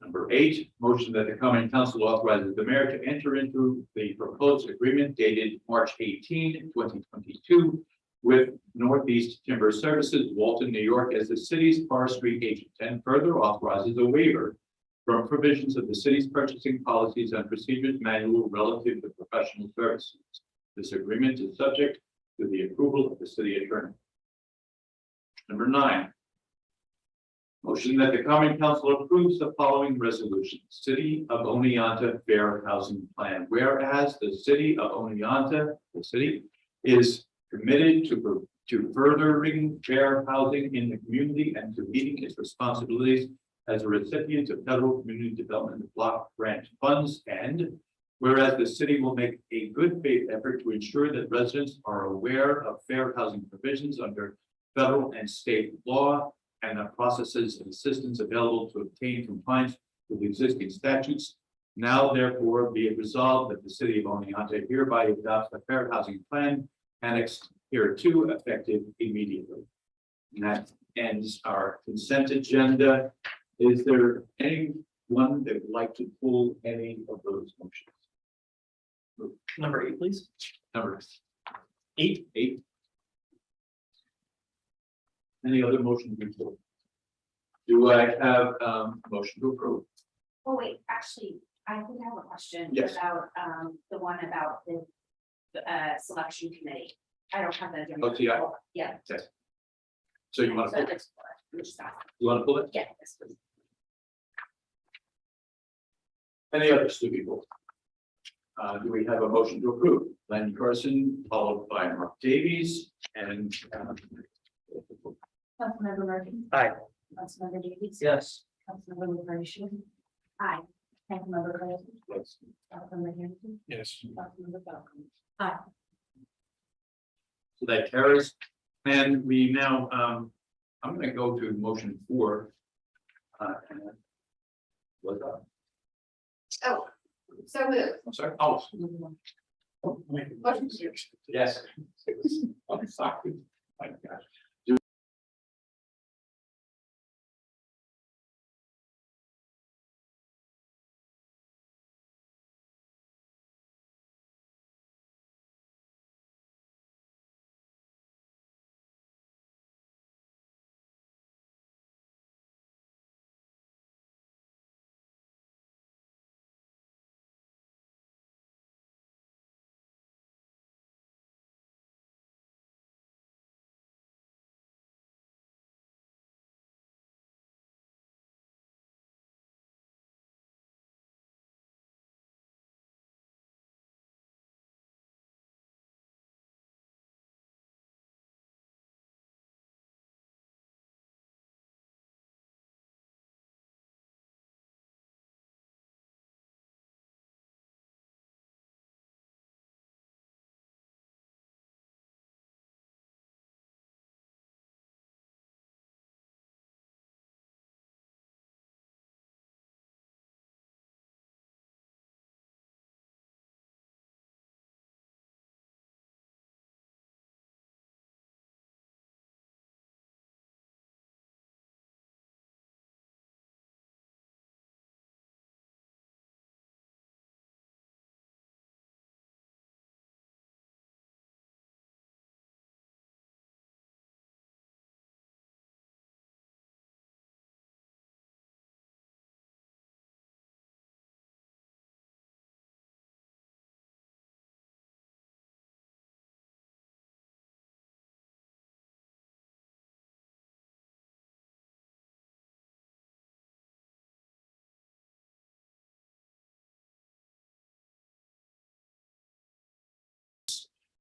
Number 8, motion that the Common Council authorizes the mayor to enter into the proposed agreement dated March 18, 2022 with Northeast Timber Services, Walton, New York, as the city's forestry agent, and further authorizes a waiver from provisions of the city's purchasing policies and procedures manual relative to professional services. This agreement is subject to the approval of the city attorney. Number 9, motion that the Common Council approves the following resolution: City of Oneonta Fair Housing Plan. Whereas the City of Oneonta, the city, is committed to to furthering fair housing in the community and to meeting its responsibilities as a recipient of federal community development block grant funds. And whereas the city will make a good faith effort to ensure that residents are aware of fair housing provisions under federal and state law and the processes and assistance available to obtain compliance with existing statutes. Now therefore be it resolved that the city of Oneonta hereby adopts a fair housing plan annexed hereto effective immediately. And that ends our consent agenda. Is there anyone that would like to pull any of those motions? Number 8, please. Number 8. Any other motion to be pulled? Do I have motion to approve? Oh, wait, actually, I think I have a question Yes. about, the one about the, selection committee. I don't have that. Oh, yeah. Yeah. So you want So to, that's- just ask. you want to pull it? Yeah, yes, please. Any others to be pulled? Do we have a motion to approve? Len Carson, followed by Mark Davies and. Councilmember Murphy. Aye. Councilmember Davies. Yes. Councilmember Carson. Aye. Councilmember Carson. Yes. Councilmember Harrington. Yes. Councilmember Falcon. So that carries. And we now, I'm going to go to motion 4. And what's up? Oh, so moved. I'm sorry. Oh. Motion. Yes. I'm sorry. My gosh.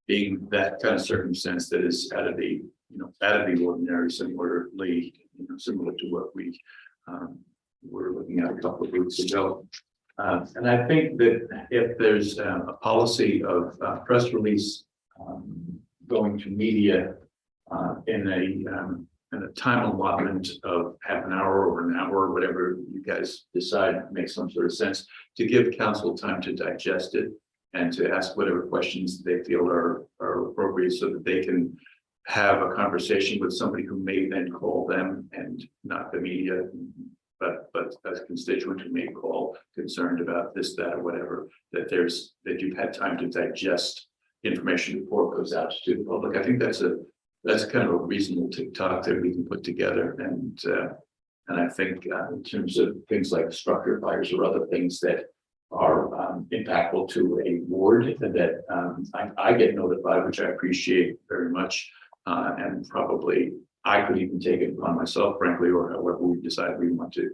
Being that kind of circumstance that is out of the, out of the ordinary, similarly, similar to what we were looking at a couple of weeks ago. And I think that if there's a policy of press release going to media in a time allotment of half an hour or an hour, whatever you guys decide makes some sort of sense, to give council time to digest it and to ask whatever questions they feel are appropriate so that they can have a conversation with somebody who may then call them and not the media, but as a constituent who may call concerned about this, that, or whatever, that you've had time to digest information before it goes out to the public. I think that's kind of a reasonable TikTok that we can put together. And I think in terms of things like structure fires or other things that are impactful to a ward that I get notified, which I appreciate very much. And probably I could even take it upon myself, frankly, or however you decide you want to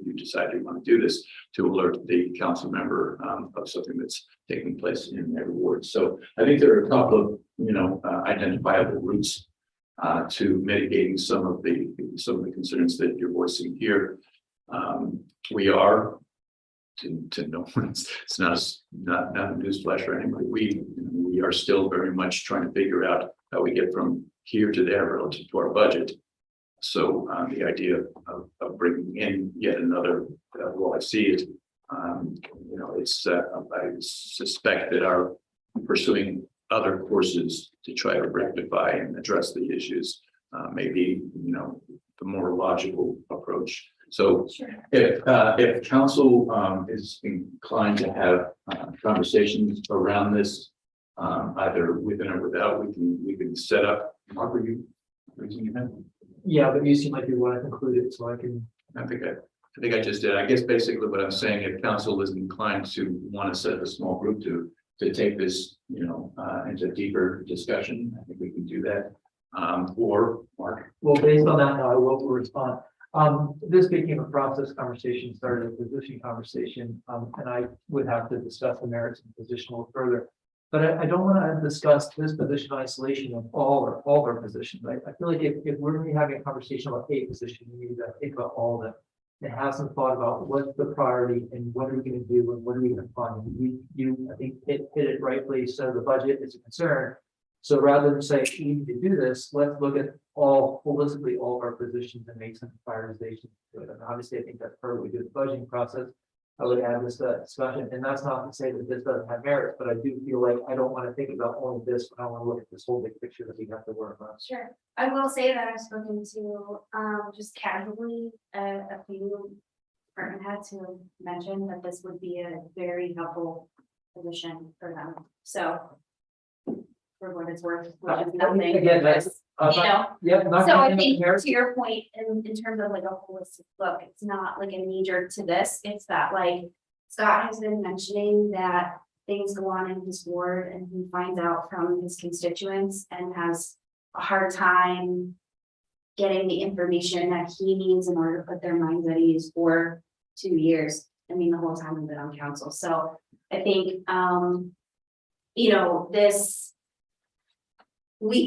do this, to alert the council member of something that's taking place in their ward. So I think there are a couple of identifiable routes to mitigating some of the concerns that you're voicing here. We are, to no one, it's not a news flash for anybody. We are still very much trying to figure out how we get from here to there relative to our budget. So the idea of bringing in yet another, well, I see it. It's I suspect that our pursuing other courses to try to rectify and address the issues may be, the more logical approach. So if council is inclined to have conversations around this, either within or without, we can set up. Mark, are you raising your hand? Yeah, but you seem like you want to conclude it, so I can. I think I just did. I guess basically what I'm saying, if council is inclined to want to set up a small group to take this, into deeper discussion, I think we can do that. Or Mark. Well, based on that, I will respond. This became a process conversation, started a position conversation, and I would have to discuss the merits of the position a little further. But I don't want to discuss this position isolation of all of our positions. I feel like if we're really having a conversation about a position, we need to think about all of them. And have some thought about what's the priority and what are we going to do and what are we going to fund. You I think hit it rightly. So the budget is a concern. So rather than say we need to do this, let's look at holistically all of our positions and make some prioritization to it. And obviously, I think that's part of what we do the budgeting process. I would add this discussion, and that's not to say that this doesn't have merits, but I do feel like I don't want to think about only this, but I want to look at this whole big picture that we have to work on. Sure. I will say that I've spoken to, just casually, a few department heads who have mentioned that this would be a very helpful position for them. So for what it's worth, which is nothing. Again, that's, yeah. So I think to your point, in terms of like a holistic look, it's not like a knee jerk to this. It's that like Scott has been mentioning that things go on in his ward and he finds out from his constituents and has a hard time getting the information that he needs in order to put their minds at ease for 2 years. I mean, the whole time we've been on council. So I think,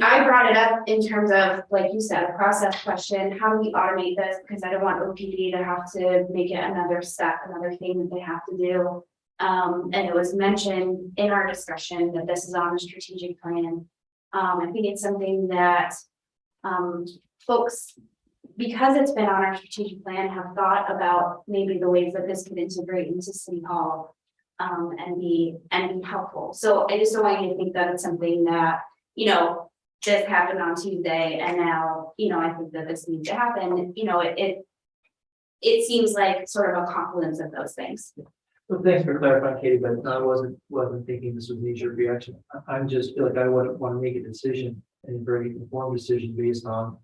I brought it up in terms of, like you said, a process question. How do we automate this? Because I don't want OPD to have to make it another step, another thing that they have to do. And it was mentioned in our discussion that this is on the strategic plan. I think it's something that folks, because it's been on our strategic plan, have thought about maybe the ways that this could integrate into City Hall and be helpful. So I just don't want you to think that it's something that, this happened on Tuesday and now, I think that this needs to happen. It seems like sort of a confluence of those things. Well, thanks for clarifying, Katie, but I wasn't thinking this was a knee-jerk reaction. I'm just feel like I want to make a decision and a very informed decision based on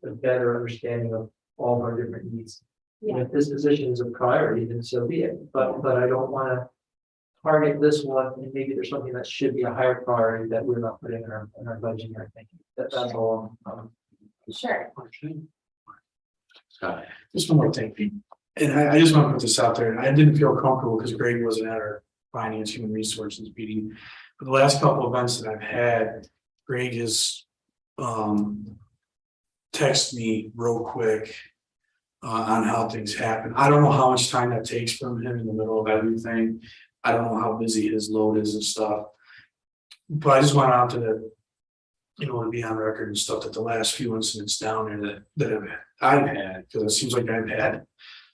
a better understanding of all of our different needs. Yeah. And if this position is a priority, then so be it. But I don't want to target this one, and maybe there's something that should be a higher priority that we're not putting in our budget or thinking. That's all. Sure. Scott. Just one more thing, and I just want to put this out there, I didn't feel comfortable because Greg wasn't at our finance human resources meeting. For the last couple of events that I've had, Greg has texted me real quick on how things happen. I don't know how much time that takes from him in the middle of everything. I don't know how busy his load is and stuff. But I just went out to to be on record and stuff that the last few incidents down there that I've had, because it seems like I've had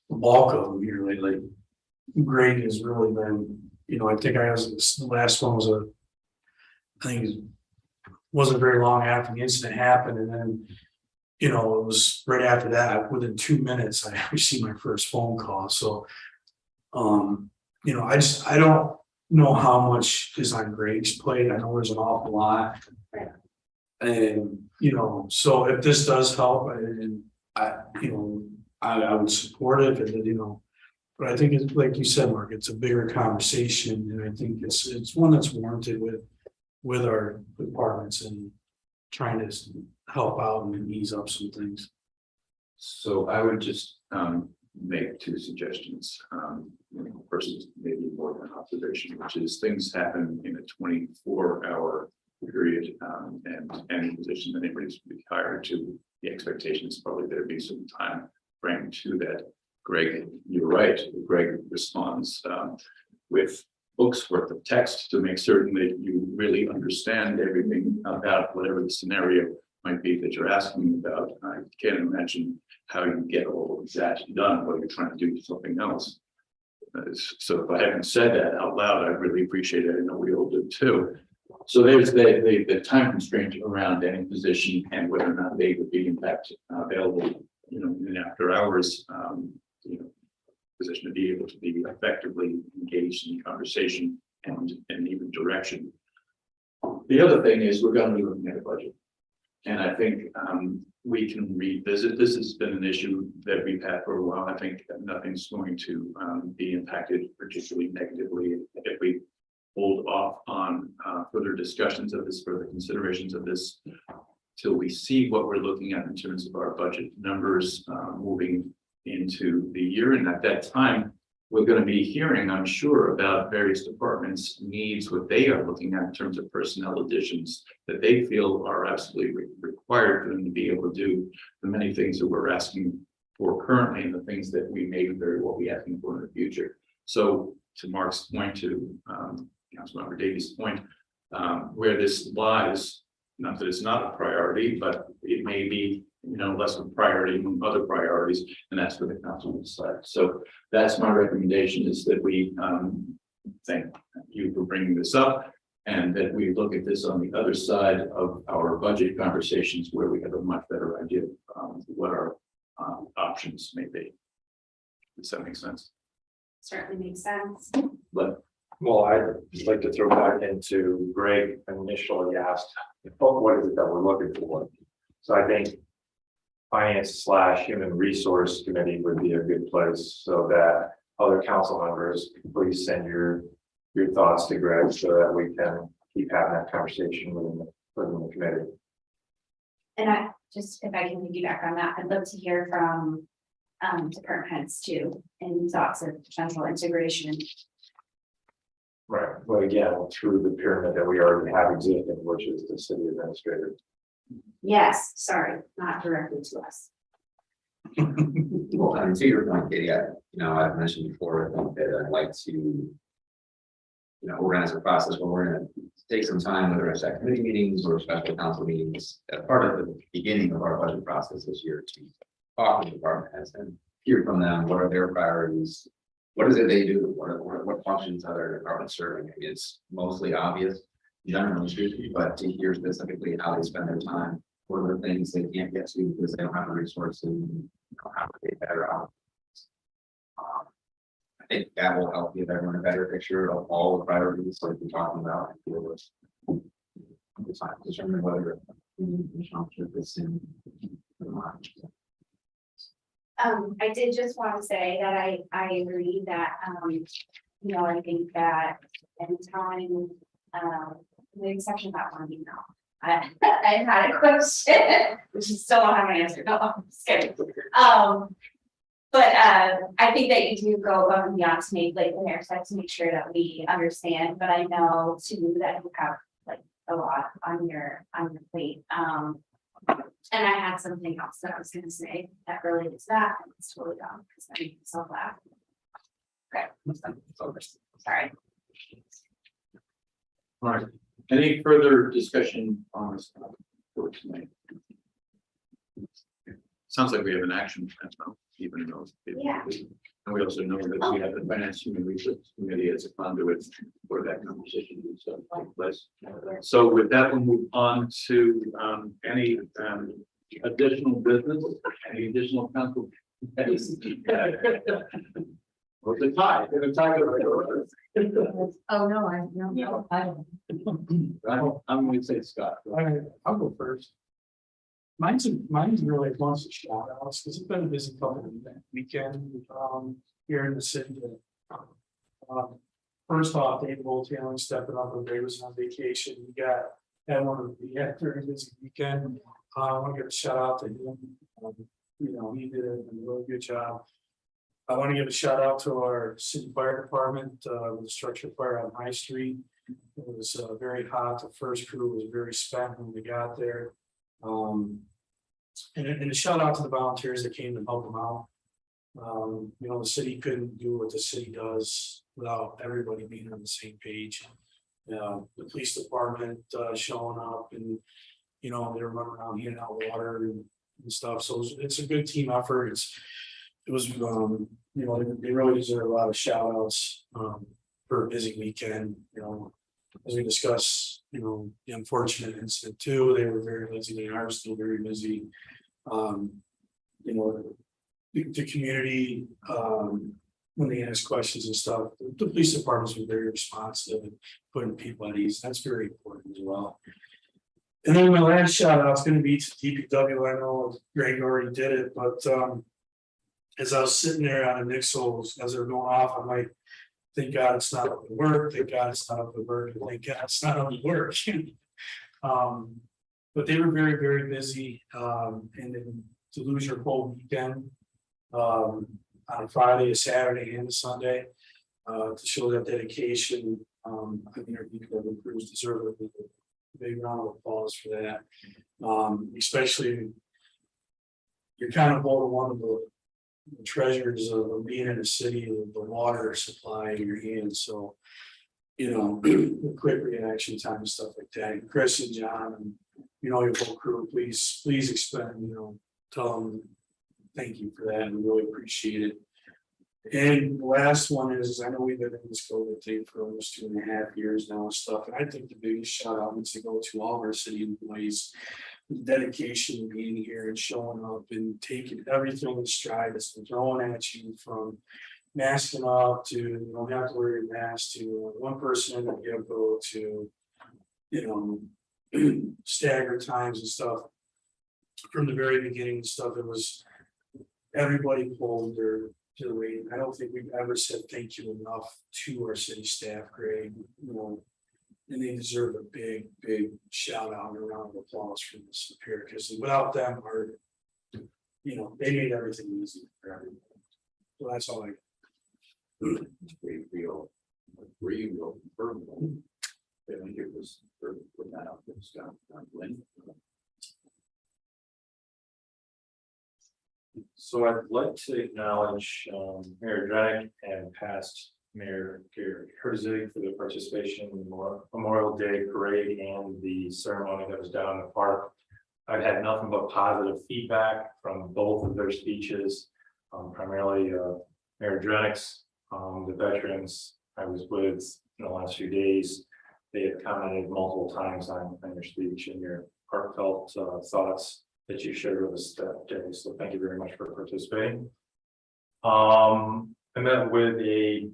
the bulk of them here lately. Greg has really been, I think the last one was I think it wasn't very long after the incident happened, and then it was right after that, within 2 minutes, I received my first phone call. So I don't know how much is on Greg's plate. I know there's an awful lot. And, so if this does help, I would support it, and, but I think it's like you said, Mark, it's a bigger conversation, and I think it's one that's warranted with our departments and trying to help out and ease up some things. So I would just make 2 suggestions. Versus maybe more than observation, which is things happen in a 24-hour period period, and any position that anybody's hired to, the expectation is probably there'd be some time frame to that. Greg, you're right. Greg responds with books worth of text to make certain that you really understand everything about whatever the scenario might be that you're asking about. I can't imagine how you get all of that done while you're trying to do something else. So if I haven't said that out loud, I really appreciate it. I know we all do too. So there's the time constraint around any position and whether or not they would be in fact available, in after hours, position to be able to be effectively engaged in conversation and even direction. The other thing is we're going to be looking at a budget. And I think we can revisit this. Has been an issue that we've had for a while. I think that nothing's going to be impacted particularly negatively if we hold off on further discussions of this, further considerations of this, till we see what we're looking at in terms of our budget numbers moving into the year. And at that time, we're going to be hearing, I'm sure, about various departments' needs, what they are looking at in terms of personnel additions that they feel are absolutely required for them to be able to do the many things that we're asking for currently and the things that we may very well be asking for in the future. So to Mark's point, to Councilmember Davies' point, where this lies, not that it's not a priority, but it may be less of a priority than other priorities, and that's what the council will decide. So that's my recommendation, is that we thank you for bringing this up, and that we look at this on the other side of our budget conversations, where we have a much better idea of what our options may be. Does that make sense? Certainly makes sense. But Well, I'd just like to throw back into Greg initially asked, what is it that we're looking for? So I think Finance/Human Resource Committee would be a good place, so that other council members, please send your thoughts to Greg so that we can keep having that conversation within the committee. And I just, if I can piggyback on that, I'd love to hear from department heads too, and thoughts of potential integration. Right, but again, through the pyramid that we already have existing, which is the city administrator. Yes, sorry, not directly to us. Well, to your point, Katie, I've mentioned before, I think that I'd like to, organize a process where we're going to take some time, whether it's at committee meetings or special council meetings, as part of the beginning of our budget process this year, to talk to department heads and hear from them. What are their priorities? What is it they do? What functions are their departments serving? It's mostly obvious, generally speaking, but to hear specifically how they spend their time, what are the things they can't get to because they don't have the resources, and how to get better out. I think that will help give everyone a better picture of all the priorities like we're talking about. It's not determine whether it's in. I did just want to say that I agree that, I think that anytime, the exception of that one email, I had a question, which is still don't have an answer. No, I'm just kidding. But I think that you do go above and beyond to make like the next step to make sure that we understand. But I know too that you have like a lot on your plate. And I had something else that I was gonna say that related to that, and it's totally gone because I made myself laugh. Okay, sorry. all right. Any further discussion on this for tonight? Sounds like we have an action plan now, even though. Yeah. And we also know that we have the Finance Human Resource Committee as a conduit for that conversation. So, so with that, we'll move on to any additional business, any additional council. What's the tie? We're gonna tie it right. Oh, no, I don't. I'm going to say Scott. All right, I'll go first. Mine's really wants to shout outs because it's been a busy couple of weekend here in the city. First off, Dave Voltaire stepping up when Ray was on vacation. We had one of the very busy weekend. I want to give a shout out to him. He did a really good job. I want to give a shout out to our city fire department, with the structure fire on High Street. It was very hot. The first crew was very spent when we got there. And a shout out to the volunteers that came to help them out. You know, the city couldn't do what the city does without everybody being on the same page. The police department showing up and, you know, they're running around handing out water and stuff. So it's a good team effort. It was, you know, they really deserve a lot of shout outs for a busy weekend, you know. As we discuss, you know, the unfortunate incident too, they were very busy, they are still very busy. You know, the community, when they ask questions and stuff, the police departments were very responsive and putting people at ease. That's very important as well. And then my last shout out is going to be to DPW. I know Greg already did it, but as I was sitting there on the Nixles, as they're going off, I'm like, thank God it's not up to work, thank God it's not up to work, and thank God it's not up to work. But they were very, very busy, and then to lose your whole weekend on a Friday, a Saturday, and a Sunday, to show that dedication, I think our DPW crews deserve a big round of applause for that. Especially, you're kind of holding one of the treasures of being in a city with the water supply in your hands. So, you know, the quick reaction time and stuff like that. And Chris and John and, you know, your whole crew, please explain, you know, tell them thank you for that. We really appreciate it. And the last one is, I know we've been in this COVID thing for almost 2.5 years now and stuff. And I think the biggest shout out needs to go to all of our city employees. Dedication being here and showing up and taking everything in stride that's been thrown at you, from masking up to you don't have to wear your mask, to one person in the vehicle, to, you know, stagger times and stuff. From the very beginning and stuff, it was everybody pulled their weight. I don't think we've ever said thank you enough to our city staff, Greg, you know. And they deserve a big shout out and a round of applause from this up here, because without them, you know, they made everything easy for everyone. So that's all I got. Real confirm. I think it was put that out there, Scott, Lynn. So I'd like to acknowledge Mayor Drenick and past Mayor Herzig for the participation in the Memorial Day Parade and the ceremony that was down in the park. I've had nothing but positive feedback from both of their speeches, primarily Mayor Drenick's, the veterans I was with in the last few days. They have commented multiple times on your speech and your heartfelt thoughts that you shared with us that day. So thank you very much for participating. I met with a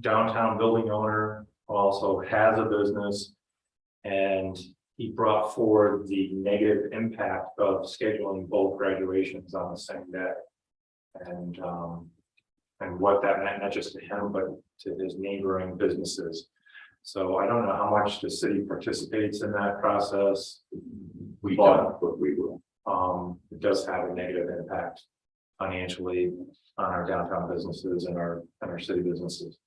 downtown building owner who also has a business, and he brought forward the negative impact of scheduling both graduations on the same day. And what that meant, not just to him, but to his neighboring businesses. So I don't know how much the city participates in that process. We don't, but we will. It does have a negative impact financially on our downtown businesses and our city businesses.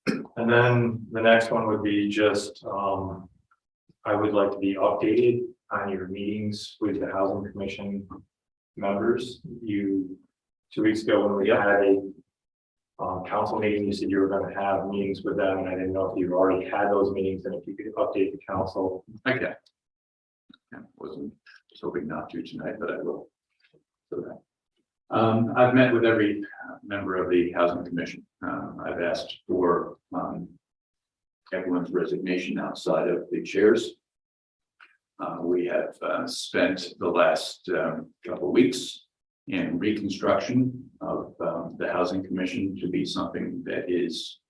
And then the next one would be just, I would like to be updated on your meetings with the Housing Commission members. 2 weeks ago when we had a council meeting, you said you were going to have meetings with them, and I didn't know if you already had those meetings and if you could update the council. Okay. I was hoping not to tonight, but I will. So that. I've met with every member of the Housing Commission. I've asked for everyone's resignation outside of the chairs. We have spent the last couple of weeks in reconstruction of the Housing Commission to be something that is,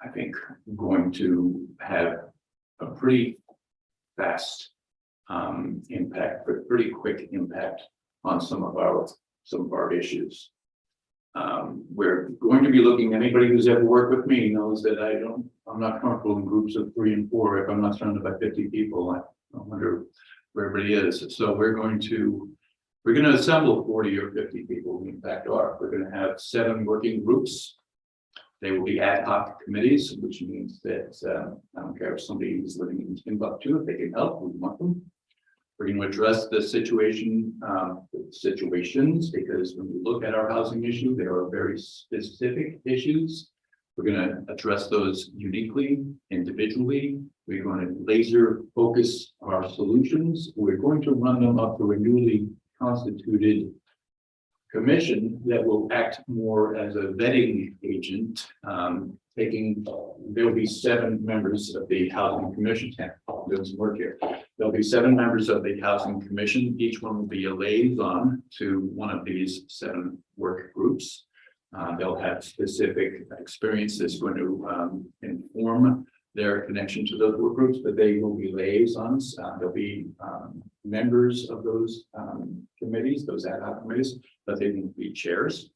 I think, going to have a pretty fast impact, but pretty quick impact on some of our issues. We're going to be looking, anybody who's ever worked with me knows that I'm not comfortable in groups of 3 and 4. If I'm not surrounded by 50 people, I wonder where everybody is. So we're going to assemble 40 or 50 people. In fact, we're going to have 7 working groups. They will be ad hoc committees, which means that, I don't care if somebody is living in Timbuktu, if they can help, we want them. We're going to address the situations, because when we look at our housing issue, there are very specific issues. We're going to address those uniquely, individually. We're going to laser focus our solutions. We're going to run them up through a newly constituted commission that will act more as a vetting agent, there'll be 7 members of the housing commission. Doing some work here. There'll be 7 members of the housing commission. Each one will be a liaison to one of these 7 work groups. They'll have specific experience that's going to inform their connection to those work groups, but they will be liaisons. There'll be members of those committees, those ad hoc committees, but they won't be chairs.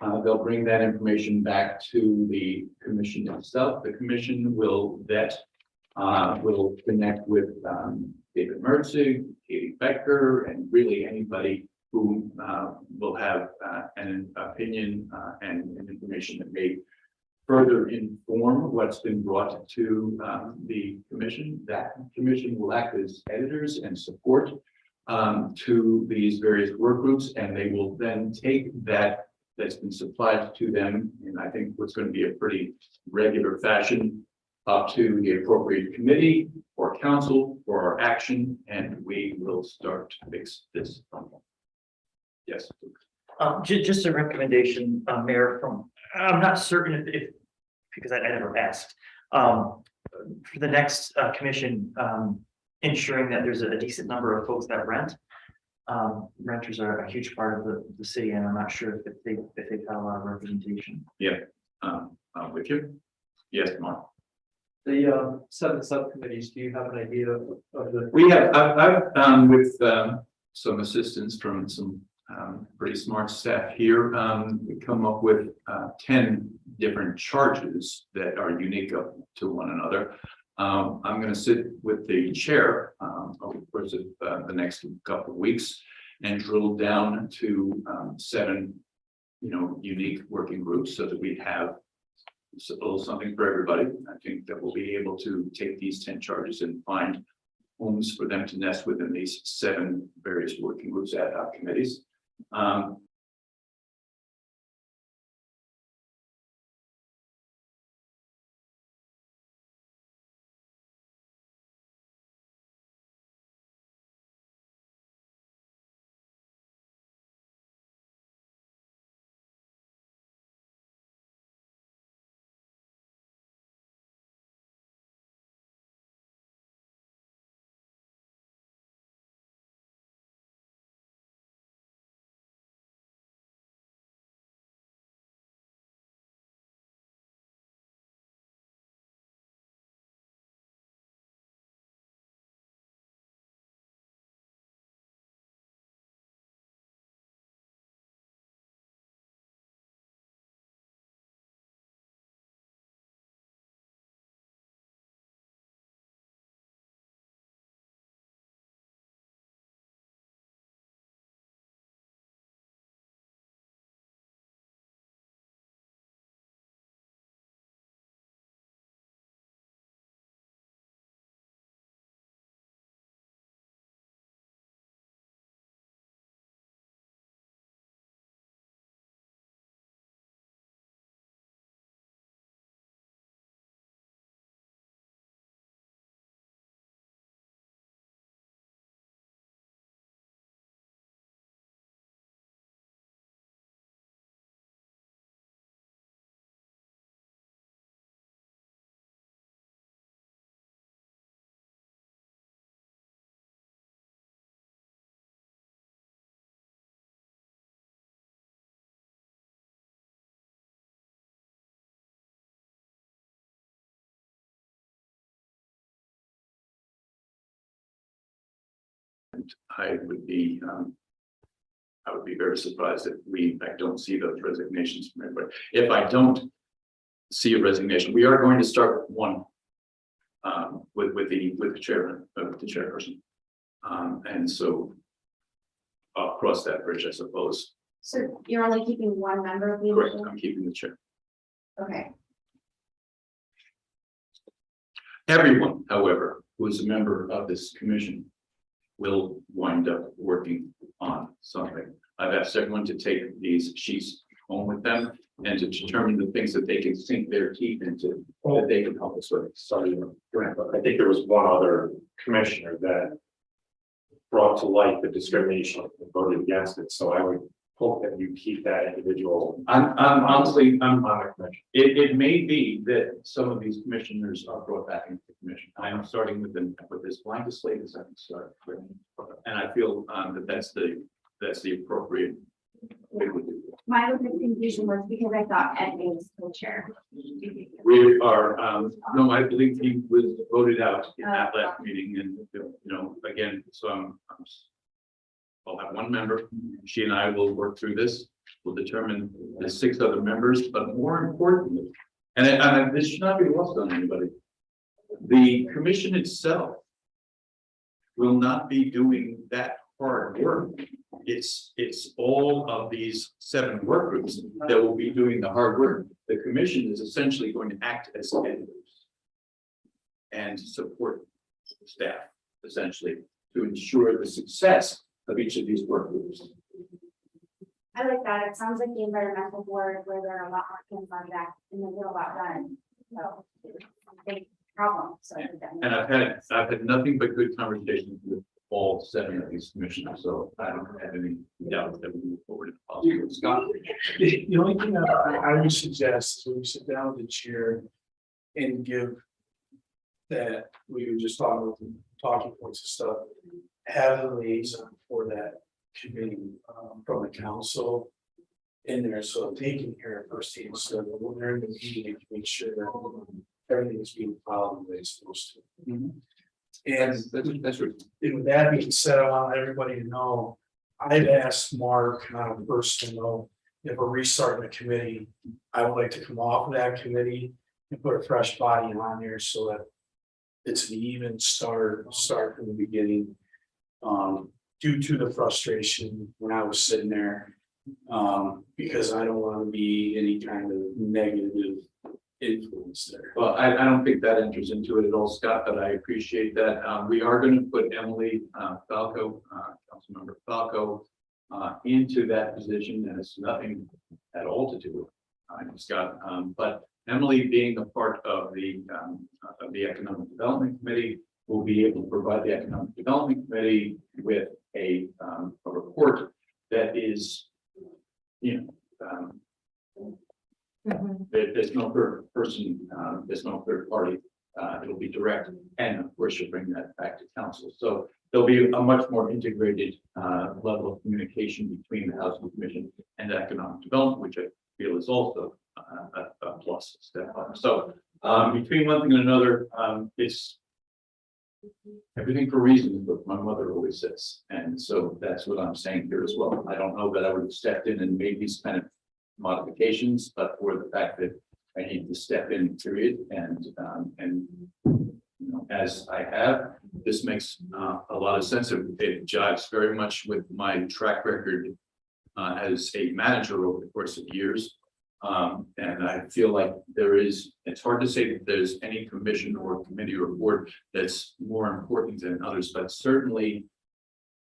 They'll bring that information back to the commission itself. The commission will vet, will connect with David Mertzig, Katie Becker, and really anybody who will have an opinion and information that may further inform what's been brought to the commission. That commission will act as editors and support to these various work groups, and they will then take that's been supplied to them, and I think what's going to be a pretty regular fashion, up to the appropriate committee or council for our action, and we will start to fix this problem. Yes. Just a recommendation, Mayor, I'm not certain if because I never asked. For the next commission, ensuring that there's a decent number of folks that rent. Renters are a huge part of the city, and I'm not sure if they've had a lot of representation. Yeah, with you. Yes, Mark. The 7 subcommittees, do you have an idea of the? We have, I've with some assistance from some pretty smart staff here, we come up with 10 different charges that are unique to one another. I'm going to sit with the chair over the course of the next couple of weeks and drill down to 7, unique working groups so that we have a little something for everybody. I think that we'll be able to take these 10 charges and find homes for them to nest within these 7 various working groups, ad hoc committees. I would be very surprised if we in fact don't see those resignations from everybody. If I don't see a resignation, we are going to start with one with the chairman, with the chairperson. And so I'll cross that bridge, I suppose. So you're only keeping one member of the. Correct, I'm keeping the chair. Okay. Everyone, however, who is a member of this commission will wind up working on something. I've asked everyone to take these sheets home with them and to determine the things that they can sink their teeth into, that they can help us with. Sorry, Grant, but I think there was one other commissioner that brought to light the discrimination and voted against it, so I would hope that you keep that individual I'm honestly, on the commission. it may be that some of these commissioners are brought back into the commission. I am starting with this blank slate as I can start. And I feel that's the appropriate thing to do. My only confusion was because I thought Ed was co-chair. We are, no, I believe he was voted out in that last meeting and, again, so I'll have one member, she and I will work through this. We'll determine the 6 other members, but more importantly, and this should not be lost on anybody. The commission itself will not be doing that hard work. It's all of these 7 work groups that will be doing the hard work. The commission is essentially going to act as editors and support staff, essentially, to ensure the success of each of these work groups. I like that. It sounds like the environmental board where there are a lot more things on deck and they get a lot done. So big problem. So And I've had nothing but good conversations with all 7 of these commissioners, so I don't have any doubt that we move forward in positive. Scott? The only thing I would suggest is when you sit down with the chair and give that, we were just talking about the talking points and stuff, have a liaison for that committee from the council in there, so they can hear it firsthand, so that when they're in the meeting, they can make sure that everything is being followed the way it's supposed to. And That's right. and with that being said, I want everybody to know, I've asked Mark, first to know if we're restarting the committee, I would like to come off of that committee and put a fresh body on there so that it's an even start from the beginning. Due to the frustration when I was sitting there, because I don't want to be any kind of negative influence there. Well, I don't think that enters into it at all, Scott, but I appreciate that. We are going to put Emily Falco, Councilmember Falco, into that position, and it's nothing at all to do with Scott. But Emily, being a part of the Economic Development Committee, will be able to provide the Economic Development Committee with a report that is, there's no third person, there's no third party. It'll be direct, and of course, you'll bring that back to council. So there'll be a much more integrated level of communication between the Housing Commission and Economic Development, which I feel is also a plus step up. So between one thing and another, it's everything for reasons, but my mother always says, and so that's what I'm saying here as well. I don't know that I would have stepped in and made these kind of modifications, but for the fact that I need to step in, period, and as I have, this makes a lot of sense. It jives very much with my track record as a manager over the course of years. And I feel like it's hard to say that there's any commission or committee or board that's more important than others, but certainly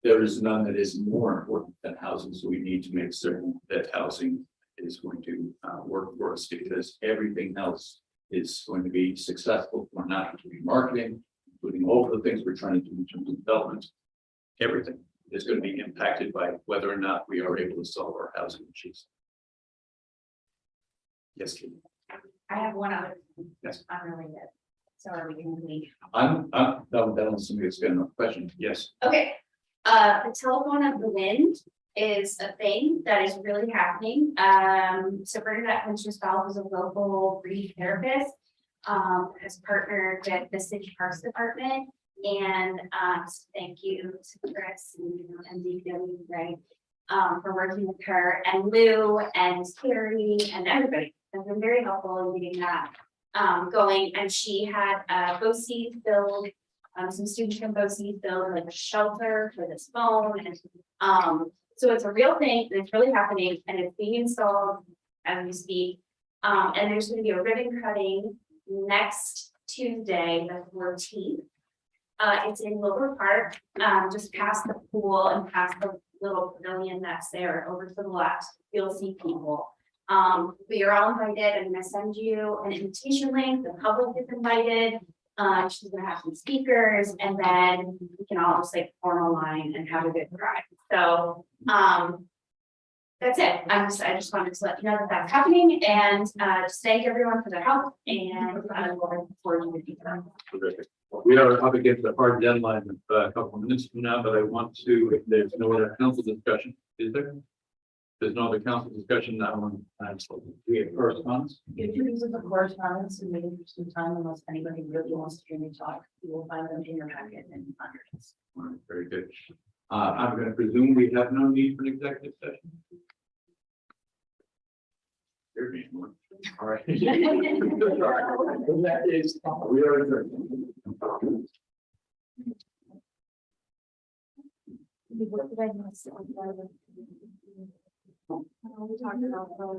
there is none that is more important than housing. So we need to make certain that housing is going to work for us, because everything else is going to be successful. We're not going to be marketing, including all of the things we're trying to do in terms of development. Everything is going to be impacted by whether or not we are able to solve our housing issues. Yes, Kate. I have one other. Yes. Unrelated. So are we going to leave? That was somebody's got another question. Yes. Okay, the telephone of the wind is a thing that is really happening. So Bernadette Fincher-Spell, who's a local breed therapist, has partnered with the City Parks Department, and so thank you to Chris and DPW, right, for working with her, and Lou and Terry and everybody has been very helpful in getting that going. And she had BOCES build, some students from BOCES build like a shelter for this phone, and so it's a real thing, and it's really happening, and it's being installed as we speak. And there's gonna be a ribbon cutting next Tuesday, the 14th. It's in Wilbur Park, just past the pool and past the little pavilion that's there over to the left. You'll see people. But you're all invited. I'm gonna send you an invitation link. The public is invited. She's gonna have some speakers, and then we can all just like form a line and have a good ride. So, that's it. I just wanted to let you know that that's happening, and just thank everyone for their help, and I'm looking forward to the details. Terrific. We are up against a hard deadline of a couple of minutes from now, but I want to, if there's no other council discussion, is there? There's no other council discussion, I want, we have correspondence. If you use the correspondence and maybe some time, unless anybody really wants to hear me talk, you will find them in your packet and under this. All right, very good. I'm gonna presume we have no need for an executive session. There being one. All right. That is, we are adjourned. What did I miss? We talked about.